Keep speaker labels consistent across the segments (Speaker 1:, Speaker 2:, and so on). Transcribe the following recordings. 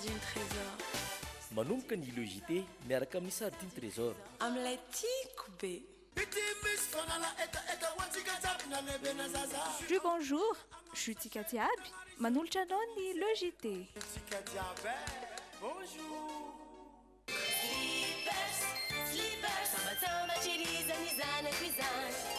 Speaker 1: sardine trésor.
Speaker 2: manomboka ny logité miaraka amin'ny sardine trésor
Speaker 1: amin'ilay tiako be.
Speaker 3: Jus bonjour, jus Tikatiaby, manolotra anao ny logité.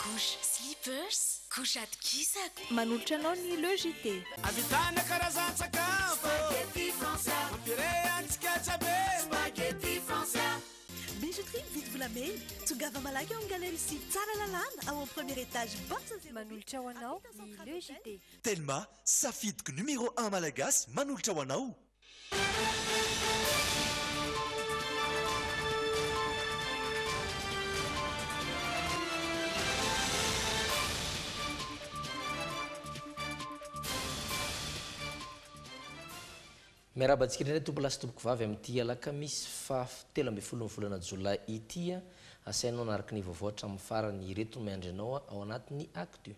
Speaker 1: Couche slippers, couche atkisaka.
Speaker 3: Manolotra anao ny logité.
Speaker 4: Avitana karazan-tsakafo
Speaker 1: Spaghetti français.
Speaker 4: mampirehantsika tsabe
Speaker 1: Spaghetti français.
Speaker 5: Bijouterie Vite Vlamey, tongava malaky ao galerie Sib tsara lalàna ao amin'ny premier étage box.
Speaker 3: Manolotra ho anao ny logité.
Speaker 6: Telma safidiko numéro 1 malagasy manolotra ho anao.
Speaker 7: miarabantsika indray tompo lasa tompoko vavy amin'ity alakamisy fa 17 volana jolay ity asainao anaraka ny vaovaotra amin'ny farany ireto miandrinao ao anatin'ny actu.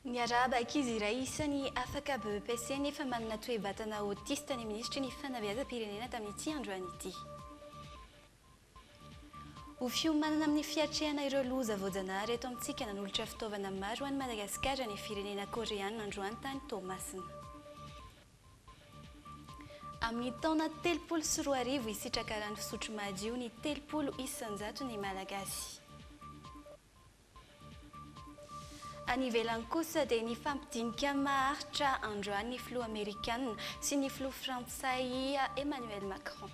Speaker 8: Ny araba ankizy iray isan'ny afaka BEPC nefa manana toe-batana autiste ny ministry ny fanabeazam-pirenena tamin'ity androany ity. Ho fiomanana amin'ny fiatrehana ireo loza voajanahary eto amintsika nanolotra fitaovana maro any Madagasikara ny firenena koreana androany tany Tomasina. Amin'ny taona 34 isitraka rano fisotro madio ny 30 isanjato ny malagasy. Any ivelany kosa dia ny fampidinika maharitra androany ny filoha amerikanina sy ny filoha frantsay Emmanuel Macron.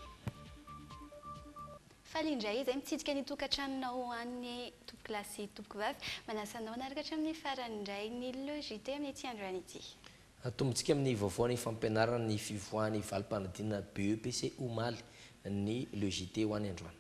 Speaker 8: Falindray izay mitsidika ny tokantranonao an'ny tompokilasy tompokivavy manasanao naraka hatramin'ny farany indray ny logité amin'ny ity androany ity.
Speaker 7: Tombontsika amin'ny vaovaony fampianarana ny fivoahany valim-panadinana BEPC omaly ny logité ho any androany.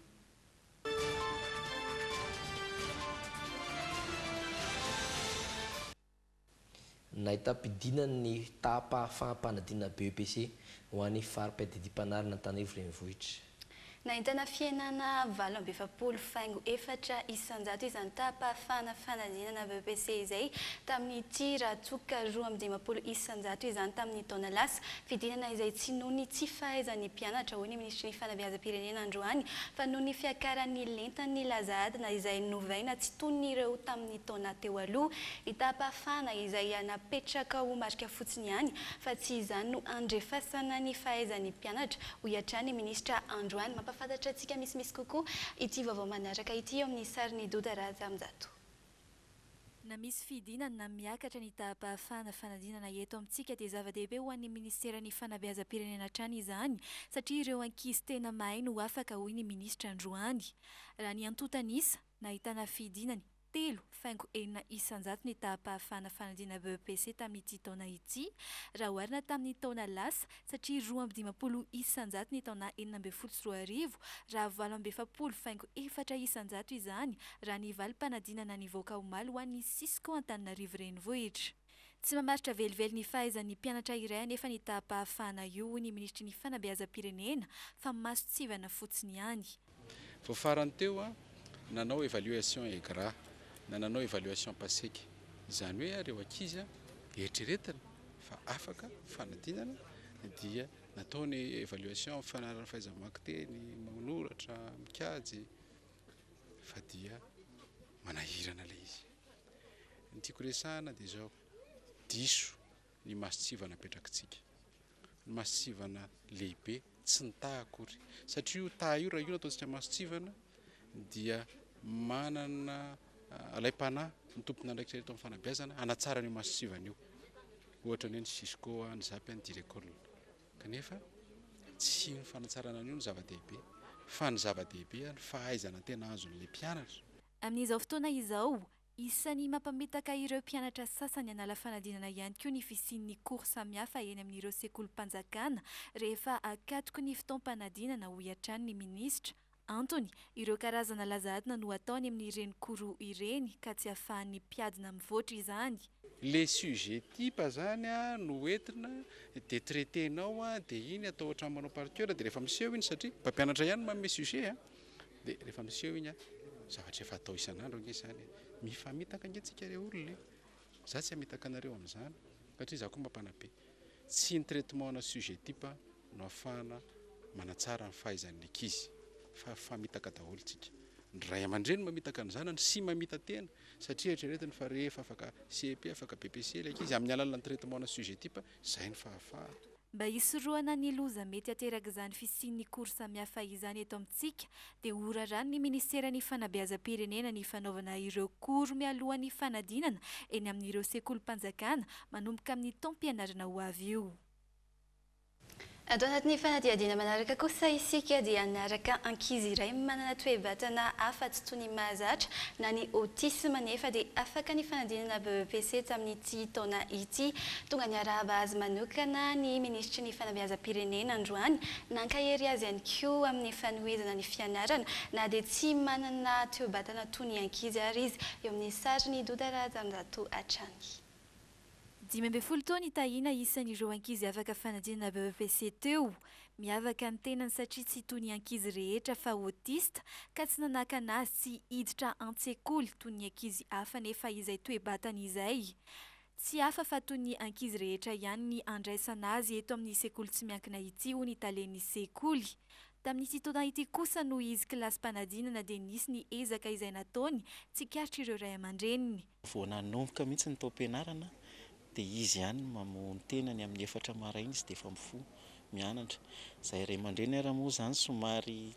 Speaker 7: Nahita-pidinana ny tapa fampanadinana BEPC ho an'ny farim-padidim-panarina Antananarivo renivohitra.
Speaker 8: Nahitana fiainana 27.4 isanjato izany tapa-fana fanadinana BEPC izay tamin'ny ity raha toka 12 isanjato izany tamin'ny taona lasa fidinana izay tsy noho ny tsy fahaizan'ny mpianatra hoy ny ministry ny fanabeazam-pirenena androany fa noho ny fiakaran'ny lentan'ny lazadina izay novaina tsy toy ireo tamin'ny taona teo aloha itapa-fana izay napetraka ho marika fotsiny ihany fa tsy izany no andrefasana ny fahaizan'ny mpianatra ho iatrany ministra androany fantatra antsika misy kokoa ity vaovao manaraka ity eo amin'ny sariny Doda Razamjato.
Speaker 3: Na misy fidinana na miakatra ny tapa-fana fanadinana eto amintsika dia zava-dehibe ho an'ny ministeran'ny fanabeazam-pirenena hatrany izany satria ireo ankizy tena mahay no afaka hoy ny ministra androany. Raha ny antotanisa nahitana fidinany 3.4 isanjato ny tapa-fana fanadinana BEPC tamin'ity taona ity raha oharina tamin'ny taona lasa satria 12 isanjato ny taona 14 raha 17.4 isanjato izany raha ny valim-panadinana nivoaka omaly ho an'ny Cisco Antananarivo renivohitra. Tsy mamaritra velively ny fahaizan'ny mpianatra iray nefa ny tapa-fana io ny ministry ny fanabeazam-pirenena fa masotsivana fotsiny ihany.
Speaker 9: Vao farany teo nanao évaluation EGRA nanao évaluation passeky izany hoe ireo ankizy eritreretina fa afaka fanadinana dia natao ny évaluation fanarana fahaiza-mamaky teny manoratra mikajy fa dia manahirana ilay izy. Ny tiako resahana dia zao diso ny masotsivana apetrakatsika ny masotsivana lehibe tsy nitaha akory satria io taha io raha io nataontsika masotsivana dia manana alaim-panahy ny tompona andraikitra eto amin'ny fanabeazana hanatsara ny masotsivana io ohatra ny hoe ny Cisco ny zapy ny direcole kanefa tsy ny fanatsarana an'io ny zava-dehibe fa ny zava-dehibe ny fahaizana tena azon'ilay mpianatra.
Speaker 3: Amin'izao fotoana izao isan'ny mampamitaka ireo mpianatra sasany hanala fanadinana ihany koa ny fisian'ny cours samihafa eny amin'ireo sekolim-panjakana rehefa akatoko ny fotoam-panadinana ho iatrany ny ministra. Antony, ireo karazana lazadina no ataony amin'ireny koro ireny ka tsy ahafahan'ny mpiadina mivoatra izany.
Speaker 9: Les sujets type zany no entina dia traitenao dia iny atao ohatran'ny manao par cœur dia rehefa miseho iny satria mpampianatra ihany manome sujet dia rehefa miseho iny zavatra efa atao isan'andro ange izany mifamitaka angentsika ireo olona za tsy hamitaka anareo amin'izany satria za koa mampanabe tsy ny traitement na sujet type no afahana manatsara ny fahaizan'ny ankizy fa mitaka daholontsika ny ray aman-dreny mamitaka ny zanany sy mamita tena satria eritreretiny fa rehefa afaka CEP afaka BPC ilay ankizy amin'ny alalan'ny traitement na sujet type izay ny fahafaha.
Speaker 3: Mba hisoroana ny loza mety ateraka izany fisian'ny kory samihafa izany eto amintsika dia horarany ny Ministeran'ny Fanabeazam-pirenena ny fanaovana ireo kory mialohan'ny fanadinana eny amin'ireo sekolim-panjakana manomboka amin'ny taom-pianarana ho avy io.
Speaker 8: Atao anatin'ny fanadihadiana manaraka kosa isika dia anaraka ankizy iray manana toe-batana hafa tsy toy ny mahazatra na ny autisme nefa dia afaka ny fanadinana BEPC tamin'ity taona ity. Tonga ny arahaba azy manokana ny ministry ny fanabeazam-pirenena androany nankahery azy ihany koa amin'ny fanohizana ny fianarana na dia tsy manana toe-batana toy ny ankizy ary izy eo amin'ny sariny Dodara Zamzato Atrany.
Speaker 3: 12 taona itahina isan'ireo ankizy afaka fanadinana BEPC teo. Miavaka ny tenany satria tsy toy ny ankizy rehetra fa autiste ka tsy nanaka anazy tsy hiditra an-tsekoly toy ny ankizy hafa nefa izay toe-batana izay. Tsy hafa fa toy ny ankizy rehetra ihany ny andraisana azy eto amin'ny sekoly tsy miankina ity ho ny talen'ny sekoly. Tamin'ity taona ity kosa no izy kilasym-panadinana dia nisy ny ezaka izay nataony tsikaritra ireo ray aman-dreniny.
Speaker 10: Vao nanomboka mihitsy ny taom-pianarana dia izy ihany mamono tenany amin'ny 4 maraina izy dia efa mifoha mianatra. Izay ray aman-dreny ary moa izany somary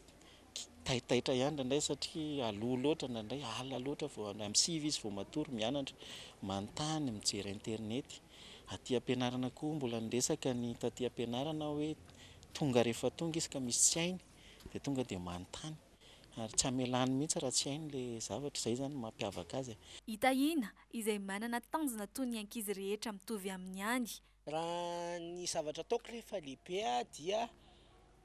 Speaker 10: taitaitra ihany indray satria aloha loatra indray ala loatra vao amin'ny 6 izy vao matory mianatra manontany mijery internet. Aty am-pianarana koa mbola niresaka ny taty am-pianarana hoe tonga rehefa tonga izy ka misy tsy hainy dia tonga dia manontany ary tsy amelany mihitsy raha tsy hainy ilay zavatra izay zany mampiavaka azy.
Speaker 3: Itahina izay manana tanjona toy ny ankizy rehetra mitovy amin'ny any.
Speaker 11: Raha ny zavatra ataoko rehefa lehibe dia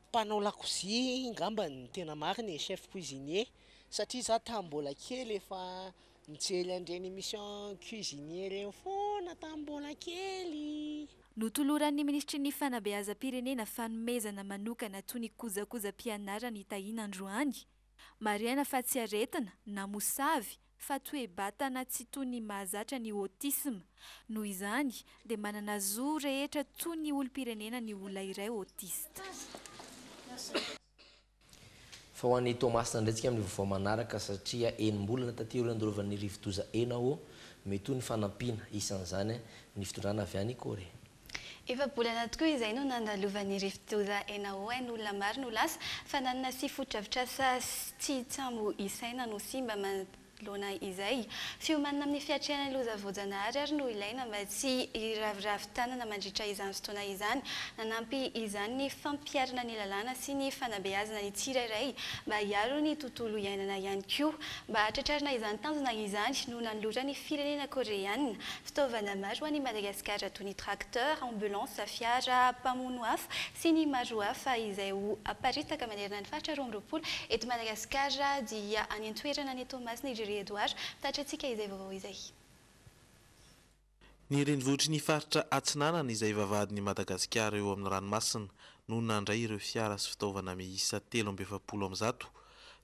Speaker 11: mpanao lakozia ngamba ny tena marina ny chef cuisinier satria za tambola kely efa mijery an'ireny émission cuisinier reny foana tambola kely.
Speaker 3: Notoloran'ny ministry ny fanabeazam-pirenena fanomezana manokana toy ny kojakoja-pianarana itahina androany. Mariana fa tsy aretina na mosavy fa toe-batana tsy toy ny mahazatra ny autisme. Noho izany dia manana zo rehetra toy ny olom-pirenena ny olona iray autiste.
Speaker 7: Fa ho an'ny Tomasina ndraitsika amin'ny vaovao manaraka satria enim-bolana taty andorovan'ny rivo-doza enao mety ny fanampiana isan'izany ny fitondrana avy any Korea.
Speaker 8: Efa bolana tokoa izay no nandalovan'ny rivo-doza enao ny olona maro no lasa fa nanana sy foto-drafitrasa tsy tsambo isaina no simba lona izay. Fiomanana amin'ny fiatrehana loza voajanahary ary no ilaina mba tsy iraviravin-tanana mandritra izany fotoana izany. Nanampy izany ny fampiarana ny lalàna sy ny fanabeazana ny tsirairay mba hiaro ny tontolo iainana ihany koa. Mba hatratrarina izany tanjona izany no nanolora ny firenena koreana fitaovana maro ho an'i Madagasikara toy ny tracteur, ambulance, fiara mpamono hafa sy ny maro hafa izay ho aparitaka manerana ny faritra 12 eto Madagasikara dia any an-toerana ny Tomasina Edouard tatratsika izay vaovao izay.
Speaker 12: Ny renivohitry ny faritra Atsinanana izay vavahadin'i Madagasikara eo amin'ny ranomasina no nandray ireo fiara sy fitaovana miisa 370,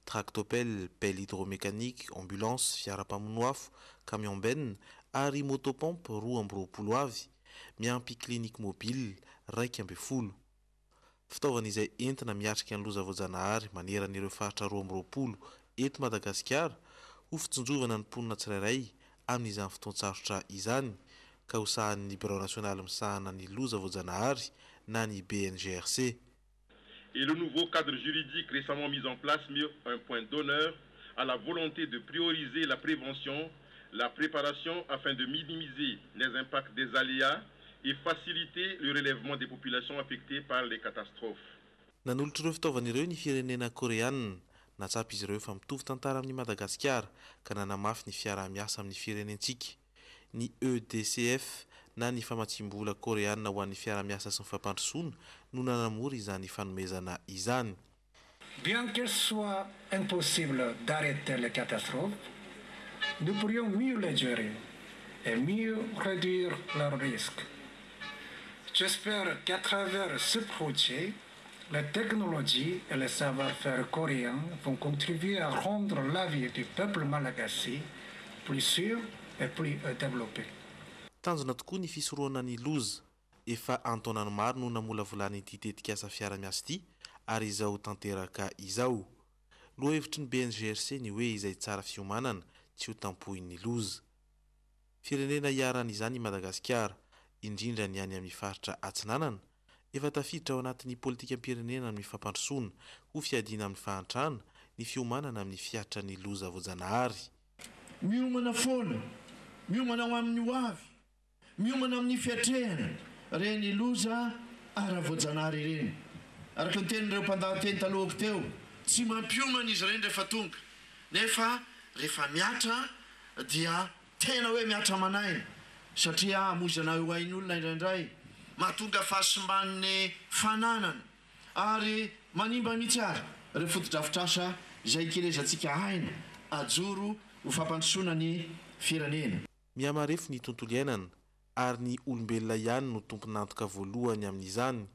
Speaker 12: tractopelle, pelle hydromécanique, ambulance, fiara mpamono afo, camion benne ary motopompe 220 avy, miampy clinique mobile 140. Fitaovana izay entina miatrika ny loza voajanahary maneran'ireo faritra 220 eto Madagasikara ho fitsinjovana ny mponina tsirairay amin'izany fotoan-tsarotra izany ka ho sahan'ny Bureau national misahana ny loza voajanahary na ny BNGRC.
Speaker 13: Et le nouveau cadre juridique récemment mis en place met un point d'honneur à la volonté de prioriser la prévention, la préparation afin de minimiser les impacts des aléas et faciliter le relèvement des populations affectées par les catastrophes.
Speaker 12: Nanolotra ireo fitaovana ireo ny firenena koreana natsapy izy ireo fa mitovy tantara amin'ny Madagasikara ka nanamafy ny fiara-miasa amin'ny firenentsika. Ny EDCF na ny famatsimbola koreana ho an'ny fiara-miasa sy ny fampandrosoana no nanamora izany fanomezana izany.
Speaker 14: Bien qu'il soit impossible d'arrêter les catastrophes, nous pourrions mieux les gérer et mieux réduire leurs risques. J'espère qu'à travers ce projet, la technologie et le savoir-faire coréen vont contribuer à rendre la vie du peuple malagasy plus sûr et plus développé.
Speaker 12: Tanjona tokoa ny fisoroana ny loza efa antonany maro no namola volany ity tetikasa fiara-miasa ity ary izao tanteraka izao. Loha hevitry ny BNGRC ny hoe izay tsara fiomanana tsy ho tampohin'ny loza. Firenena iaran'izany i Madagasikara, indrindra ny any amin'ny faritra atsinanana, efa tafiditra ao anatin'ny politika am-pirenena amin'ny fampandrosoana ho fiadiana amin'ny fahantrana ny fiomanana amin'ny fiatra ny loza voajanahary.
Speaker 15: Miomana foana, miomana ho amin'ny hoavy, miomana amin'ny fiatrehana, reny loza ara-voajanahary ireny. Araka ny tenin'ireo mpandahateny talohako teo, tsy mampiomana izy ireny rehefa tonga. Nefa rehefa miatra dia tena hoe miatra manaina, satria amozana eo hainy olona indraindray, mahatonga fahasimban'ny fananana ary manimba mihitsy ary ireo fotodrafitrasa izay kelezantsika haina ajoro ho fampandrosoana ny firenena.
Speaker 12: Mihamarefo ny tontolo iainana ary ny olombelona ihany no tompon'antoka voalohany amin'izany.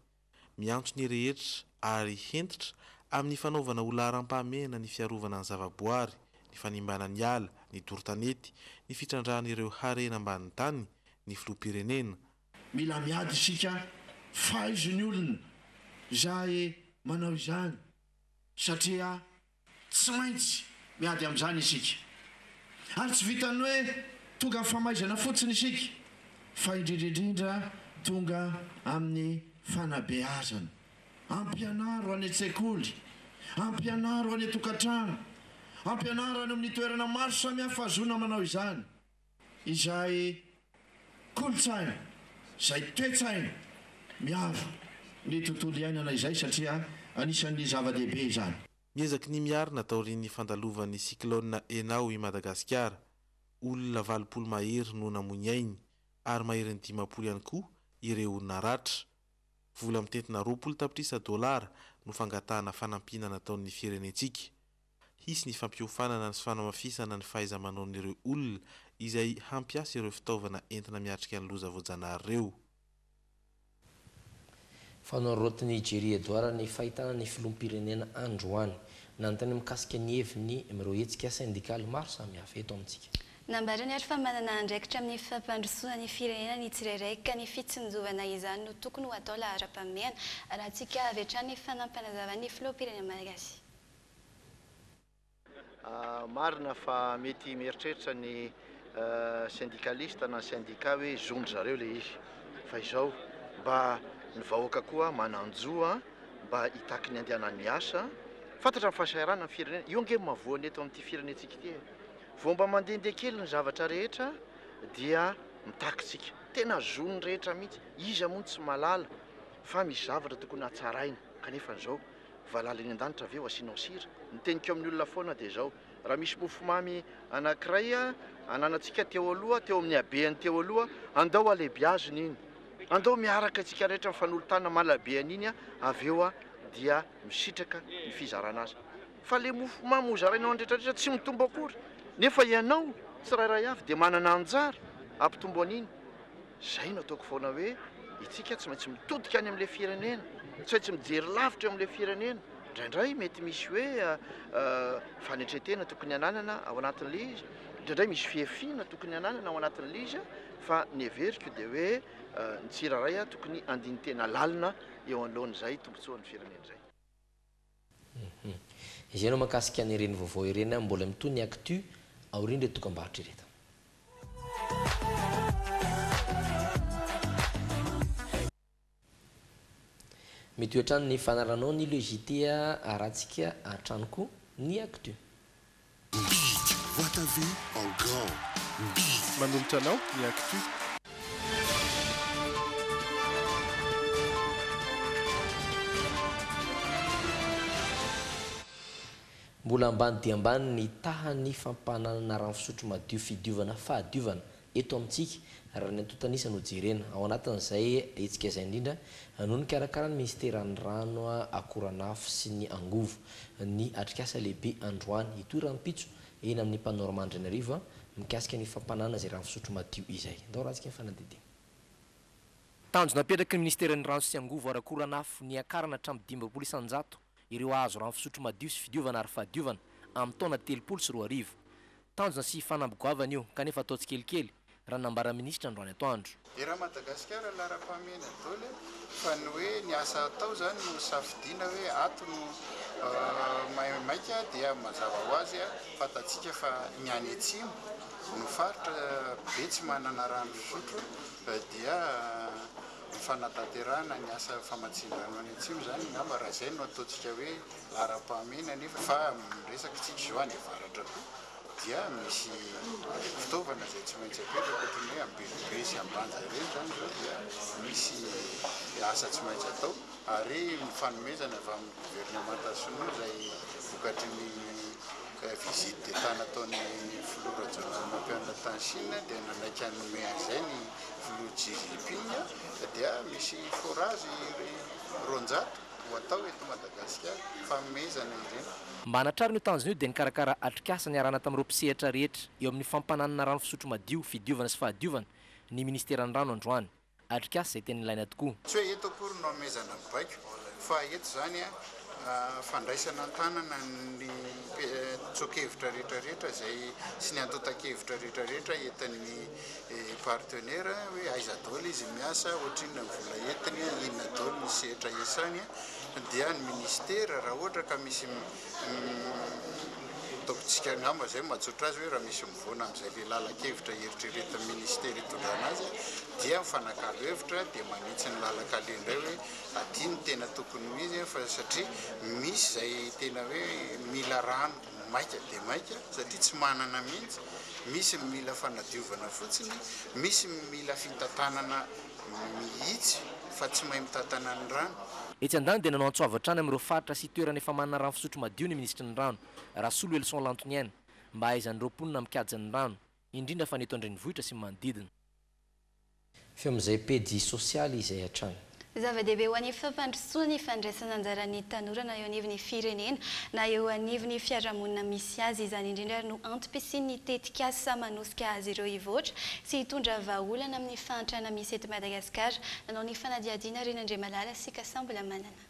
Speaker 12: Miantso ny rehetra ary hentitra amin'ny fanaovana olaram-pahamehana ny fiarovana ny zavaboary, ny fanimbana ny ala, ny dorotanety, ny fitrandrahana ireo harena ambany tany, ny filoham-pirenena.
Speaker 15: Mila miady isika faizony olona izay manao izany, satria tsy maintsy miady amin'izany isika. Ary tsy vitany hoe tonga famaizana fotsiny isika, fa indrindraindrindra tonga amin'ny fanabeazana. Ampianaro any an-tsekoly, ampianaro any an-tokantrano, ampianaro any amin'ny toerana maro samihafa azona manao izany, izay kolotsaina, izay toetsaina miaro ny tontolo iainana izay satria anisan'ny zava-dehibe izany.
Speaker 12: Miezaky ny miarina taorian'ny fandalovan'ny cyclone Enao i Madagasikara, olona 20 mahery no namoy ainy ary mahery ny 10 ihany koa ireo olona ratra. Vola mitentina $20 no fangatahana fanampina nataon'ny firenentsika. Hisy ny fampiofanana sy fanamafisana ny fahaiza-manaon'ireo olona izay hampiasa ireo fitaovana entina miatrika ny loza voajanahary ireo.
Speaker 7: Fanorota Nigeria Edouard ny fahitana ny filoham-pirenena androany nanontany mikasika ny heviny mireo hetsika syndikaly maro samihafa eto amintsika.
Speaker 8: Nambarany ary fa manana andraikitra amin'ny fampandrosoana ny firenena ny tsirairay ka ny fitsinjovana izany no tokony ho atao lahara-pahamehana raha tsika avy hatrany fanampanazavana ny filoham-pirenena malagasy.
Speaker 16: Marina fa mety mieritreritra ny syndikalista na syndika hoe zondry zareo le izy, fa izao mba ny vahoaka koa mananjoa mba hitaky ny andehanany miasa, fantatra amin'ny fahasarana ny firenena. Io nge mavoany eto amin'ity firenentsika ity. Vao mba mandehandeha kely ny zavatra rehetra dia mitakitsika. Tena zony rehetra mihitsy. Izy moa tsy malala fa misy zavatra tokony hatsaraina. Kanefa izao valaliny an-danitra aveo asianao sira. Ny tenikeo amin'ny olona foana dia izao. Raha misy mofomamy anankiray ananantsika teo aloha, teo amin'ny habeany teo aloha, andao alebiaziny iny. Andao miaraka antsika rehetra mifanolotana malabeany iny aveo dia misitraka ny fizarana azy. Fa le mofomamy hozarainao andretrarehetra tsy mitombo akory. Nefa ianao tsirairay avy dia manana anjara ampitombo an'iny. Zay no ataoko foana hoe itsika tsy maintsy mitodika any amin'ilay firenena, tsy maintsy mijery lavitra eo amin'ilay firenena. Indraindray mety misy hoe fanetretena tokony ananana ao anatin'ilay izy, indraindray misy fiefina tokony ananana ao anatin'ilay izy, fa ny everiko dia hoe ny tsirairay tokony andiny tena lalina eo alohan'izay tombotsoan'ny firenena izay.
Speaker 7: Izay no makasika ny ireny vaovao ireny mbola mitony ny actu aorindre tokam-barotra ireto. Mety hoatrano ny fanaranao ny logitea aratsika atranoko ny actu.
Speaker 17: Vois ta vie en grand.
Speaker 18: Manolotra anao ny actu.
Speaker 7: Mbola ambany dia ambany ny tahany fampananana rano fisotro madio fidiovana fahadiovana eto amintsika raha ny antotanisa no jerena ao anatin'izay etsika izay indrindra noho ny karakara ny ministeran'ny rano akoranafo sy ny angovo ny atrikasa lehibe androany itoeram-pitso eny amin'ny panorama Andrinarivo mikasika ny fampanana zay rano fisotro madio izay. Ndao ratsika ny fanadidina.
Speaker 19: Tanjona napetraky ny ministeran'ny rano sy angovo ary akoranafo ny akarana hatramin'ny 200 ireo azo rano fisotro madio sy fidiovana ary fahadiovana amin'ny taona 3 sy 4 arivo. Tanjona sy fanambogoavana io kanefa ataotsy kelikely raha nambara ministra androany atoandro.
Speaker 20: Raha Madagasikara lara-pamena daholo fa ny hoe ny asa atao zany no safidiana hoe ato no maika dia mazava ho azy fatatsika fa ny any atsimo no faritra be tsy manana rano fisotro dia fanataterana ny asa famatsian-drano any atsimo zany ngamba raha zay no ataontsika hoe lara-pamena nefa fa miresaka tsika zao any avaratra koa dia misy fitaovana zay tsy maintsy apetraka ohatrany hoe ambelobe sy ambanja ireny zany zao dia misy asa tsy maintsy atao ary mifanomezana avy amin'ny gouvernemanta sinoa zay vokatry ny visite d'etat nataony filora jampianina tany Chine dia nanaiky hanome an'izay ny filoha Xi Jinping dia misy forage ronjato ho atao eto Madagasikara fanomezana ireny.
Speaker 19: Mba hanatrary ny Tanzania dia nikarakara atrikasa niarana tamin'ireo mpisehatra rehetra eo amin'ny fampananana rano fisotro madio, fidiovana sy fahadiovana ny ministeran'ny rano androany. Atrikasa izay tena ilaina tokoa.
Speaker 20: Tsy hoe eto akory no hamezana mibaiko fa eto zany fandraisana tanana ny tsokevitra rehetrarehetra zay sy ny antotan-kevitra rehetrarehetra entin'ny partenaire hoe aiza daholo izy miasa ohatriny vola entiny inona daholo ny sehatra iasany dia ny ministera raha ohatra ka misy ataontsika ngamba zay matsotra azy hoe raha misy mivoana amin'izay le lalakevitra eritreretin'ny ministera hitondrana azy dia mifanakalo hevitra dia manitsy ny lalakale indray hoe aty ny tena tokony izy fa satria misy zay tena hoe mila rano maika dia maika satria tsy manana mihitsy, misy mila fanadiovana fotsiny, misy mila fitantanana mihitsy fa tsy mahay mitantana ny rano.
Speaker 19: Etsy andany dia nanao antsoavatrany amin'ireo faritra sy toerana efa manana rano fisotro madio ny ministra ny rano Rasolo Elson Lantonienne mba hahaizan'ireo mponina mikajy ny rano indrindra fa ny eto andrenivohitra sy manodidina.
Speaker 7: Feo amin'izay pedi sosialy izay hatrany.
Speaker 8: Zava-dehibe ho an'ny fampandrosoana ny fandraisana anjaran'ny tanora na eo anivon'ny firenena na eo anivon'ny fiarahamonina misy azy izany indrindra no antom-pisian'ny tetikasa manosika azy ireo hivoatra sy hitondra vahaolana amin'ny fahantrana misy eto Madagasikara nanao ny fanadiadiana Renandriamalala sy Kasambola manana.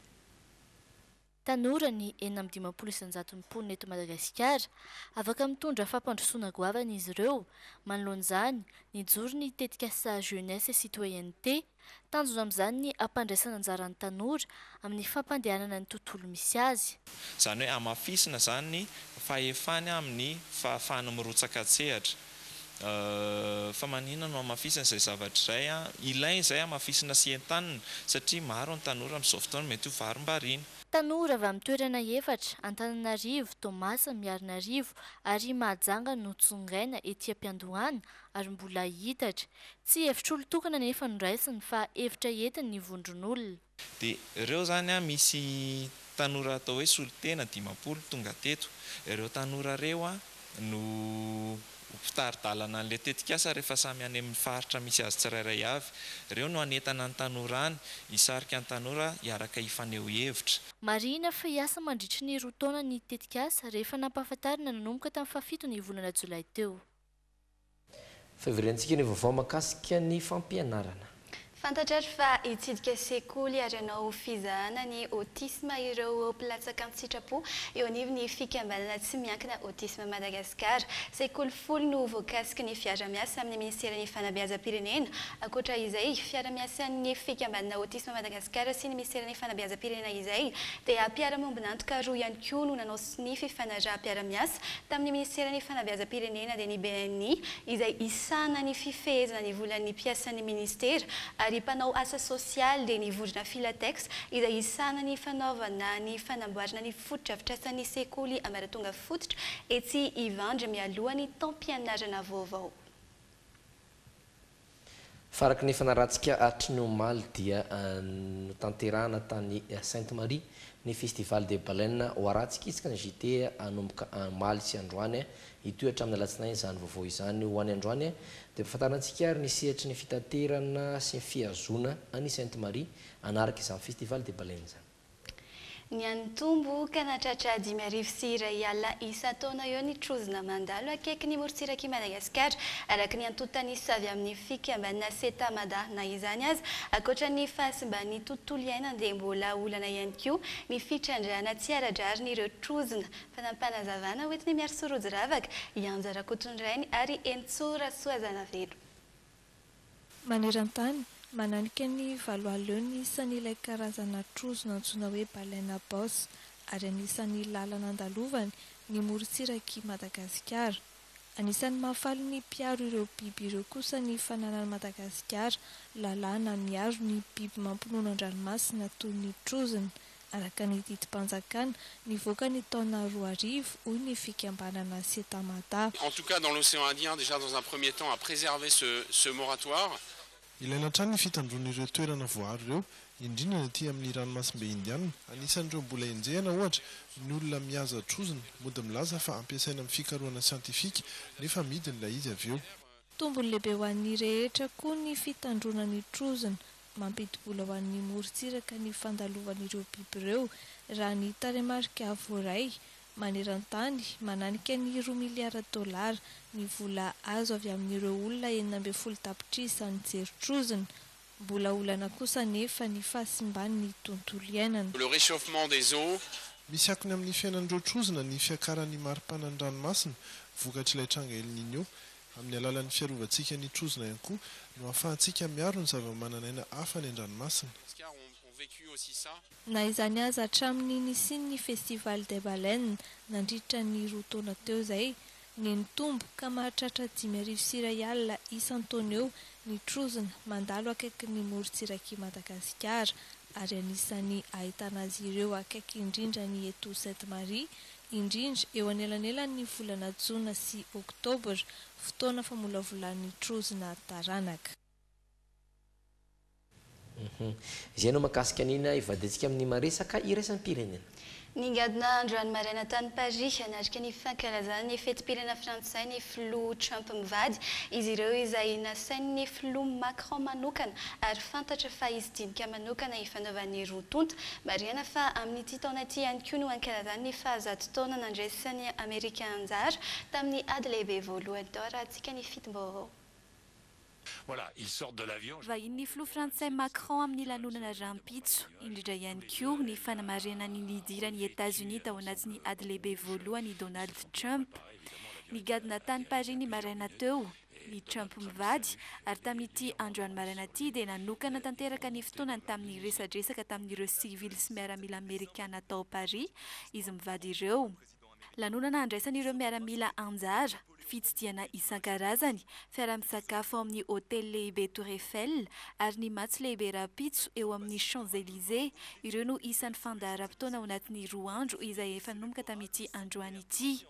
Speaker 21: Tanora ny 920 mponina eto Madagasikara afaka mitondra fampandrosoana goavana izy ireo manoloan'izany nijoro ny tetikasa jeunesse et citoyenneté tanjona amin'izany ny ampandraisana anjaran'ny tanora amin'ny fampandehanana ny tontolo misy azy.
Speaker 22: Izany hoe amafisina zany ny fahefany amin'ny fahafahana mirotsaka tsehatra. Fa maninona no amafisina izay zavatra izay ilainy izay amafisina sy entanina satria maro ny tanora amin'izao fotoana mety ho varim-bariana.
Speaker 21: Tanora avy amin'ny toerana efatra Antananarivo, Tomasa, Miarinarivo ary Mahajanga no tsongaina etỳ am-piandohana ary mbola hitatra. Tsy hevitra olon-tokana nefa noraisiny fa hevitra entiny ny vondron'olona.
Speaker 22: Dia ireo zany misy tanora atao hoe solitena 50 tonga teto. Ireo tanora ireo no mpitaridalana an'ilay tetikasa rehefa samy any amin'ny faritra misy azy tsirairay avy. Ireo no anentana ny tanora any, hisarika ny tanora hiaraka hifaneo hevitra.
Speaker 21: Marina fa hiasa mandritra ny 2 taona ny tetikasa rehefa nampahafantarina nanomboka tamin'ny 7 ny volana Jolay teo.
Speaker 7: Favoriantsika ny vaovao mahakasika ny fampianarana.
Speaker 8: Fantatratra fa hitsidika sekoly ary anao fizahana ny autisme ireo mpilatsaka amin'ny sitrapo eo anivon'ny fikambanana tsy miankina autisme Madagasikara. Sekoly folo no voakasika ny fiara-miasa amin'ny Ministeran'ny Fanabeazam-pirenena. Ankoatra izay, fiara-miasan'ny fikambanana autisme Madagasikara sy ny Ministeran'ny Fanabeazam-pirenena izay dia mpiara-miombonantoka roa ihany koa no nanao snify fanaraham-piara-miasa tamin'ny Ministeran'ny Fanabeazam-pirenena dia ny BNI izay isana ny fifehezana ny volan'ny mpiasan'ny ministera ary mpanao asa sosialy dia ny vondrona Filatex izay isana ny fanaovana ny fanamboarana ny fotodrafitrasan'ny sekoly ambaratonga fototra etsy Ivandry mialoha ny taom-pianarana vaovao.
Speaker 7: Faraky ny fanaratsika Atrinomaly dia notanterahana tany Sainte Marie ny festival de baleine ho aratsika isaka ny JT anomboka Maly sy Androany hitoetra amin'ny alatsinainy izany vaovao izany ho any Androany dia mpahafantarantsika ary ny sehatry ny fitaterana sy ny fiazona any Sainte Marie anaraka izany festival de baleine izany.
Speaker 8: Ny antombo kanatratra 5,2 isa taona eo ny trozona mandalo akaiky ny morotsiraky Madagasikara araka ny antotany savy amin'ny fikambanana Setamada na izany azy ankoatra ny fahasimbany tontolo iainana dia mbola olana ihany koa ny fitrandrana tsy ara-drariny ireo trozona fanampanazavana hoentiny miaro sorojo ravaka Ianjara Kotondrainy ary Entsora Soazana Velo.
Speaker 2: Maneran-tany mananika ny valoaleo ny isan'ilay karazana trozona antsoina hoe baleine bosse ary anisan'ny lalana andalovany ny morontsirak'i Madagasikara. Anisan'ny mahafaly ny mpiaro ireo biby ireo kosa ny fananany Madagasikara lalàna miaro ny biby mampinono an-dranomasina toy ny trozona. Araka ny didim-panjakana nivoaka ny taona 2000 hoy ny fikambanana Setamada.
Speaker 4: En tout cas dans l'océan Indien, déjà dans un premier temps, à préserver ce moratoire.
Speaker 12: Ilaina hatrany ny fitandrona ireo toerana voaharo ireo indrindra ny aty amin'ny ranomasimbe indiana. Anisan'ireo mbola enjehana ohatra ny olona mihaza trozona mody milaza fa ampiasaina amin'ny fikarohana siantifika nefa midin'ilay izy avy eo.
Speaker 2: Tombony lehibe ho an'ny rehetra koa ny fitandrona ny trozona, mampidi-bola ho an'ny morontsiraka ny fandalovan'ireo biby ireo raha ny taremarika voaray. Maneran-tany mananika ny $1 miliara ny vola azo avy amin'ireo olona 40 tapitrisa nijery trozona. Mbola olana kosa nefa ny fahasimban'ny tontolo iainana.
Speaker 4: Le réchauffement des eaux.
Speaker 12: Misy akony amin'ny fiainan'ireo trozona ny fiakaran'ny maripana ny ranomasina vokatr'ilay tranga El Niño. Amin'ny alalan'ny fiarovantsika ny trozona ihany koa no ahafahantsika miaro ny zava-mananaina hafa ny an-dranomasina. Na izany aza hatramin'ny nisian'ny Festival des Baleines nandritra ny 2 taona teo izay, ny tombo ka mahatratra 5,000 siraiala isan-taona eo ny trozona mandalo akaiky ny morontsirak'i Madagasikara ary anisan'ny ahitana azy ireo akaiky indrindra ny eto Sainte-Marie, indrindra eo anelanelan'ny volana Jona sy Oktobra, fotoana famolavolan'ny trozona taranaka.
Speaker 7: Izay no makasika an'ina ivadintsika amin'ny maresaka iraisany pirenena.
Speaker 8: Ningadina androany maraina tany Paris anatrika ny fankalazana ny fetim-pirenena frantsay ny filoha Trump mivady. Izy ireo izay nasainy ny filoha Macron manokana ary fantatra fa izy dinika manokana ifanaovan'ny roa tonta. Marihana fa amin'ity taona ity ihany koa no ankalazana ny fahazato taona nandraisan'ny Amerika anjara tamin'ny ady lehibe voalohany tao raha antsika ny fitim-baovao.
Speaker 23: Voilà, ils sortent de l'avion.
Speaker 3: Vahiny ny filoha frantsay Macron amin'ny lanonana rampitso, indrindra ihany koa ny fanamarihana ny lidirany États-Unis tao anatin'ny ady lehibe voalohany Donald Trump. Nigadina tany Paris ny maraina teo ny Trump mivady ary tamin'ity androany maraina ity dia nanokana tanteraka ny fotoanany tamin'ny resadresaka tamin'ireo sivily sy miaramila Amerikana tao Paris izy mivady ireo. Lanonana andraisan'ireo miaramila anjara fitsidiana isan-karazany, fiara-misakafo ao amin'ny hôtel lehibe Tour Eiffel ary ny matso lehibe rapitso eo amin'ny Champs-Élysées. Ireo no isan'ny fandaharam-potoana ao anatin'ny 2 andro izay efa nanomboka tamin'ity androany ity.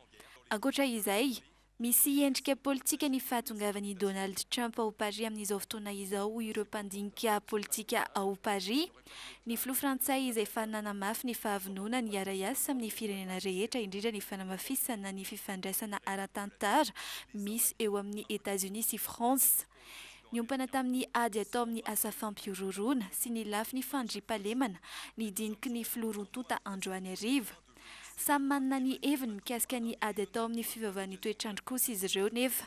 Speaker 3: Ankoatra izay, misy endrika politika ny fahatongavan'i Donald Trump ao Paris amin'izao fotoana izao ireo mpandinika politika ao Paris. Ny filoha frantsay izay efa nanamafy ny fahavonona ny ara-iasa amin'ny firenena rehetra indrindra ny fanamafisana ny fifandraisana ara-tantara misy eo amin'ny États-Unis sy France. Niompana tamin'ny ady atao amin'ny asa fampiroroana sy ny lafy ny fandriampahalemana nidiniky ny filoha roa tonta androany hariva. Samy manana ny heviny mikasika ny ady atao amin'ny fivavahan'ny toetrandro kosa izy ireo nefa.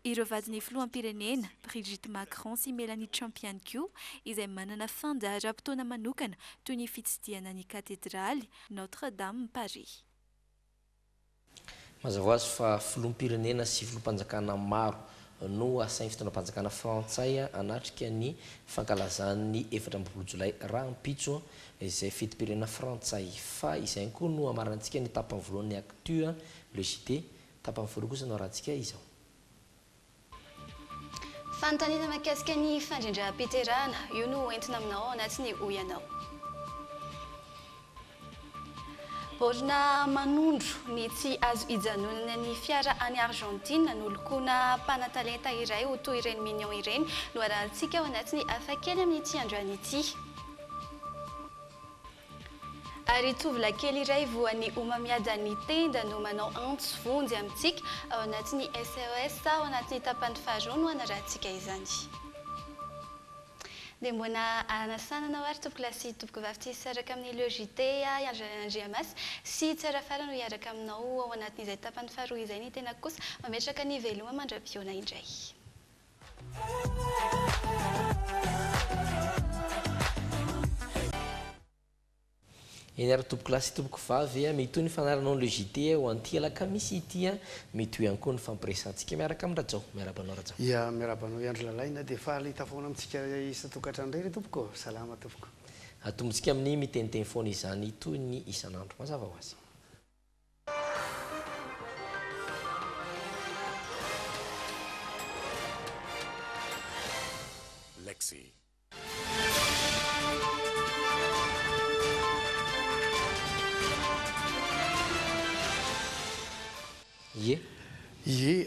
Speaker 3: Ireo vadiny filohampirenena Brigitte Macron sy Melanie Trump ihany koa izay manana fandaharam-potoana manokana toy ny fitsidiana ny katedraly Notre-Dame Paris.
Speaker 7: Mazava ho azy fa filoham-pirenena sy filoham-panjakana maro no asain'ny fitondram-panjakana frantsay anatrika ny fankalazan'ny 14 jolay rahampitso izay fetim-pirenena frantsay fa izay koa no amarantsika ny tapany voalohany actu le JT tapany voalohany kosa no arantsika izao.
Speaker 8: Fanontaniana mahakasika ny fandrindram-piterana io no entina aminao anatin'ny oyanao. Vorona manondro ny tsy azo ijanonana ny fiara any Argentine nolokoana mpanatalenta iray ho toy ireny mignon ireny no arahantsika ao anatin'ny hafakely amin'ity androany ity. Ary tovolahy kely iray voan'ny omamiada ny tenda no manao antsovonjy amintsika ao anatin'ny SOS ao anatin'ny tapany faharoa no anarahantsika izany. Dia mbona anasanana ary tompoko lahy sy tompoko vavy ty saraka amin'ny le JT Andriamasy sy tsara fara no hiaraka aminao ao anatin'izay tapany faharoa izay ny tena kosa mametraka ny veloma mandra-piona indray.
Speaker 7: eny ary tompoko lasy tompoko vavy a mety ho ny fanaranao le JT ho anty alaka misy ity a mety ho ihany koa ny fampiresantsika miaraka amin'ny rajao miarabanao rajao
Speaker 1: ia miarabanao iandro lalaina dia faly hitafoana amintsika isa-tokantrano indray re tompoko salama tompoko
Speaker 7: atombontsika amin'ny miteniteny foana izany toy ny isan'andro mazava ho azy
Speaker 17: Lexi.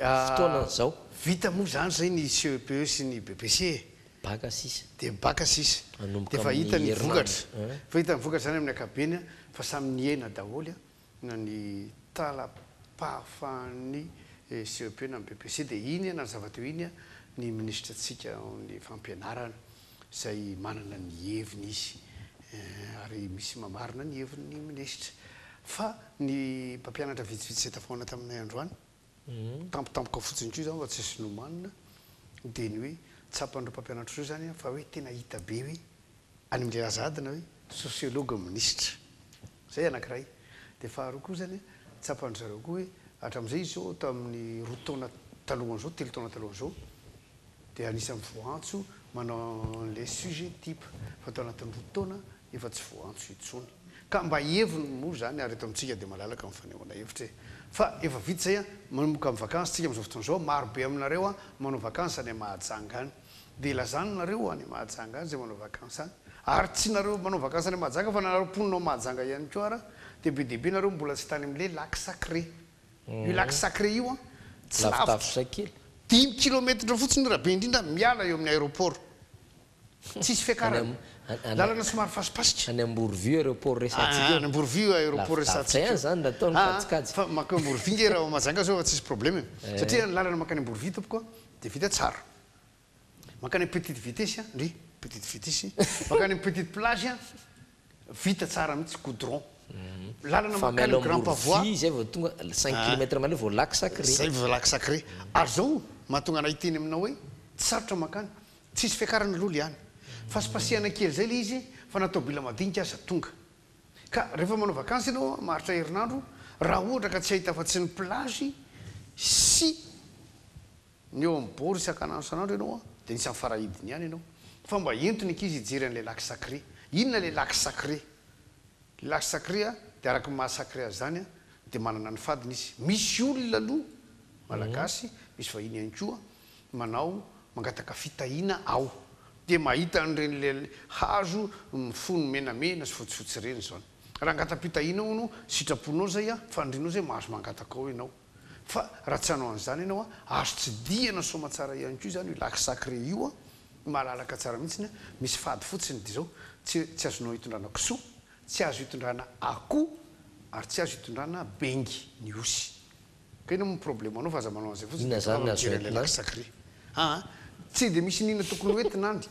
Speaker 7: fotoana zao
Speaker 1: vita moa zany zay ny CEPE sy ny BBC
Speaker 7: baka sisa
Speaker 1: dia baka sisa dia fa hita ny vokatra fa hita ny vokatra zany amin'ny akabeny fa samy ny ena daholy na ny talapafan'ny CEPE na ny BBC dia iny na ny zavateo iny ny ministra tsika ny fampianarana zay manana ny heviny izy ary misy mamarina ny heviny ministra fa ny mpampianatra vitsivitsy zay tafoana taminay androany tampotampoka fotsiny ko zany fa tsisy nomanina dia ny hoe tsapan'ireo mpampianatra io zany fa hoe tena hita be hoe any amin'le azadina hoe sosiologue ministra zay anankiray dia faharoa koa zany tsapan'ny zareo koa hoe hatram'izay izy zao tamin'ny roa taona talohan'izao telo taona talohan'izao dia anisan'ny voantso manao le sujet type fa tao anatin'ny roa taona efa tsy voantso itsony ka mba heviny moa zany ary eto amintsika dia malalaka amin'ny fanehoana hevitra fa efa vita zay manomboka amin'ny vakansy tsika amin'izao fotoana zao marobe aminareo manao vakansy any Mahajanga any dia lazany nareo any Mahajanga any zay manao vakansy any ary tsy nareo manao vakansy any Mahajanga fa nareo mponina Mahajanga ihany koa ara dia be dia be nareo mbola tsy tany amin'le lac sacré io lac sacré io tsy lavitra
Speaker 7: kely
Speaker 1: 10 kilomètre fotsiny raha be indrindra miala eo amin'ny aéroport tsisy fiakarana lalana somary fasipasika
Speaker 7: any Amborovio aéroport resantsika
Speaker 1: any Amborovio aéroport resantsika
Speaker 7: zany nataony katsikajy
Speaker 1: fa maka Amborovio nge raha Mahajanga zao fa tsisy problème satria lalana makany Amborovio tompoko dia vita tsara makany petite vitesse ndry petite vitesse makany petite plage vita tsara mihitsy goudron lalana makany grand pavois
Speaker 7: zay vao tonga 5 km maleo vao lac sacré
Speaker 1: zay vao lac sacré ary zao mahatonga anay teny aminao hoe tsarotra makany tsisy fiakarana loly ihany fa spasiana kely zay le izy fa natao bila madinika aza tonga ka rehefa manao vakansy ianao maharitra herinandro raha ohatra ka tsy ahita afa-tsy ny plage sy ny eo ambory isankanandro sanandro ianao dia nisan'ny farahidiny ihany ianao fa mba entony ankizy hijery an'le lac sacré inona le lac sacré lac sacré dia araka mahasacré azy zany dia manana ny fadiny izy misy olona aloha malagasy misy vahiny ihany koa manao mangataka fitahina ao dia mahita an'irenyle hazo mifono menamena sy fotsifotsy reny zany raha angata-pitahiana ao no sitraponao zay fandrinao zay mahazo mangataka ao ianao fa raha tsy hanao an'izany ianao azo tsy diana soma tsara ihany koa zany lac sacré io mahalalaka tsara mihitsiny misy fady fotsiny dia zao tsy azonao hitondrana kisoa tsy azo hitondrana akoho ary tsy azo hitondrana bengy ny osy ka ino problème anao fa aza manao an'izay fotsiny lac sacré tsy dia misy nina tokony hoentina andy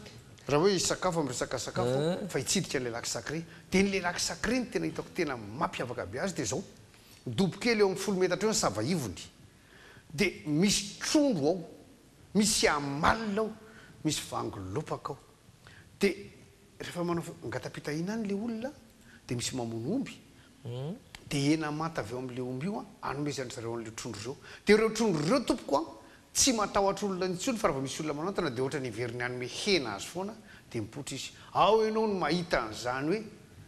Speaker 1: raha hoe sakafo am'resaka sakafo fa hitsidika an'le lac sacré dia n'le lac sacré ny tena hitako tena mampiavaka be azy dia zao dobokely eo amin'ny 10 metatra eo ny savaivony dia misy trondro ao misy amalina ao misy vangolopaka ao dia rehefa manao ngatapitahiana any le olona dia misy mamono omby dia ena mata avy eo amin'le omby io anomezany zareo an'le trondro ireo dia ireo trondro ireo tompoko tsy matahotra olona nitsony fa raha misy olona manatana dia ohatra ny iveriny anyme hena azy foana dia mipotra izy ao ianao no mahita an'izany hoe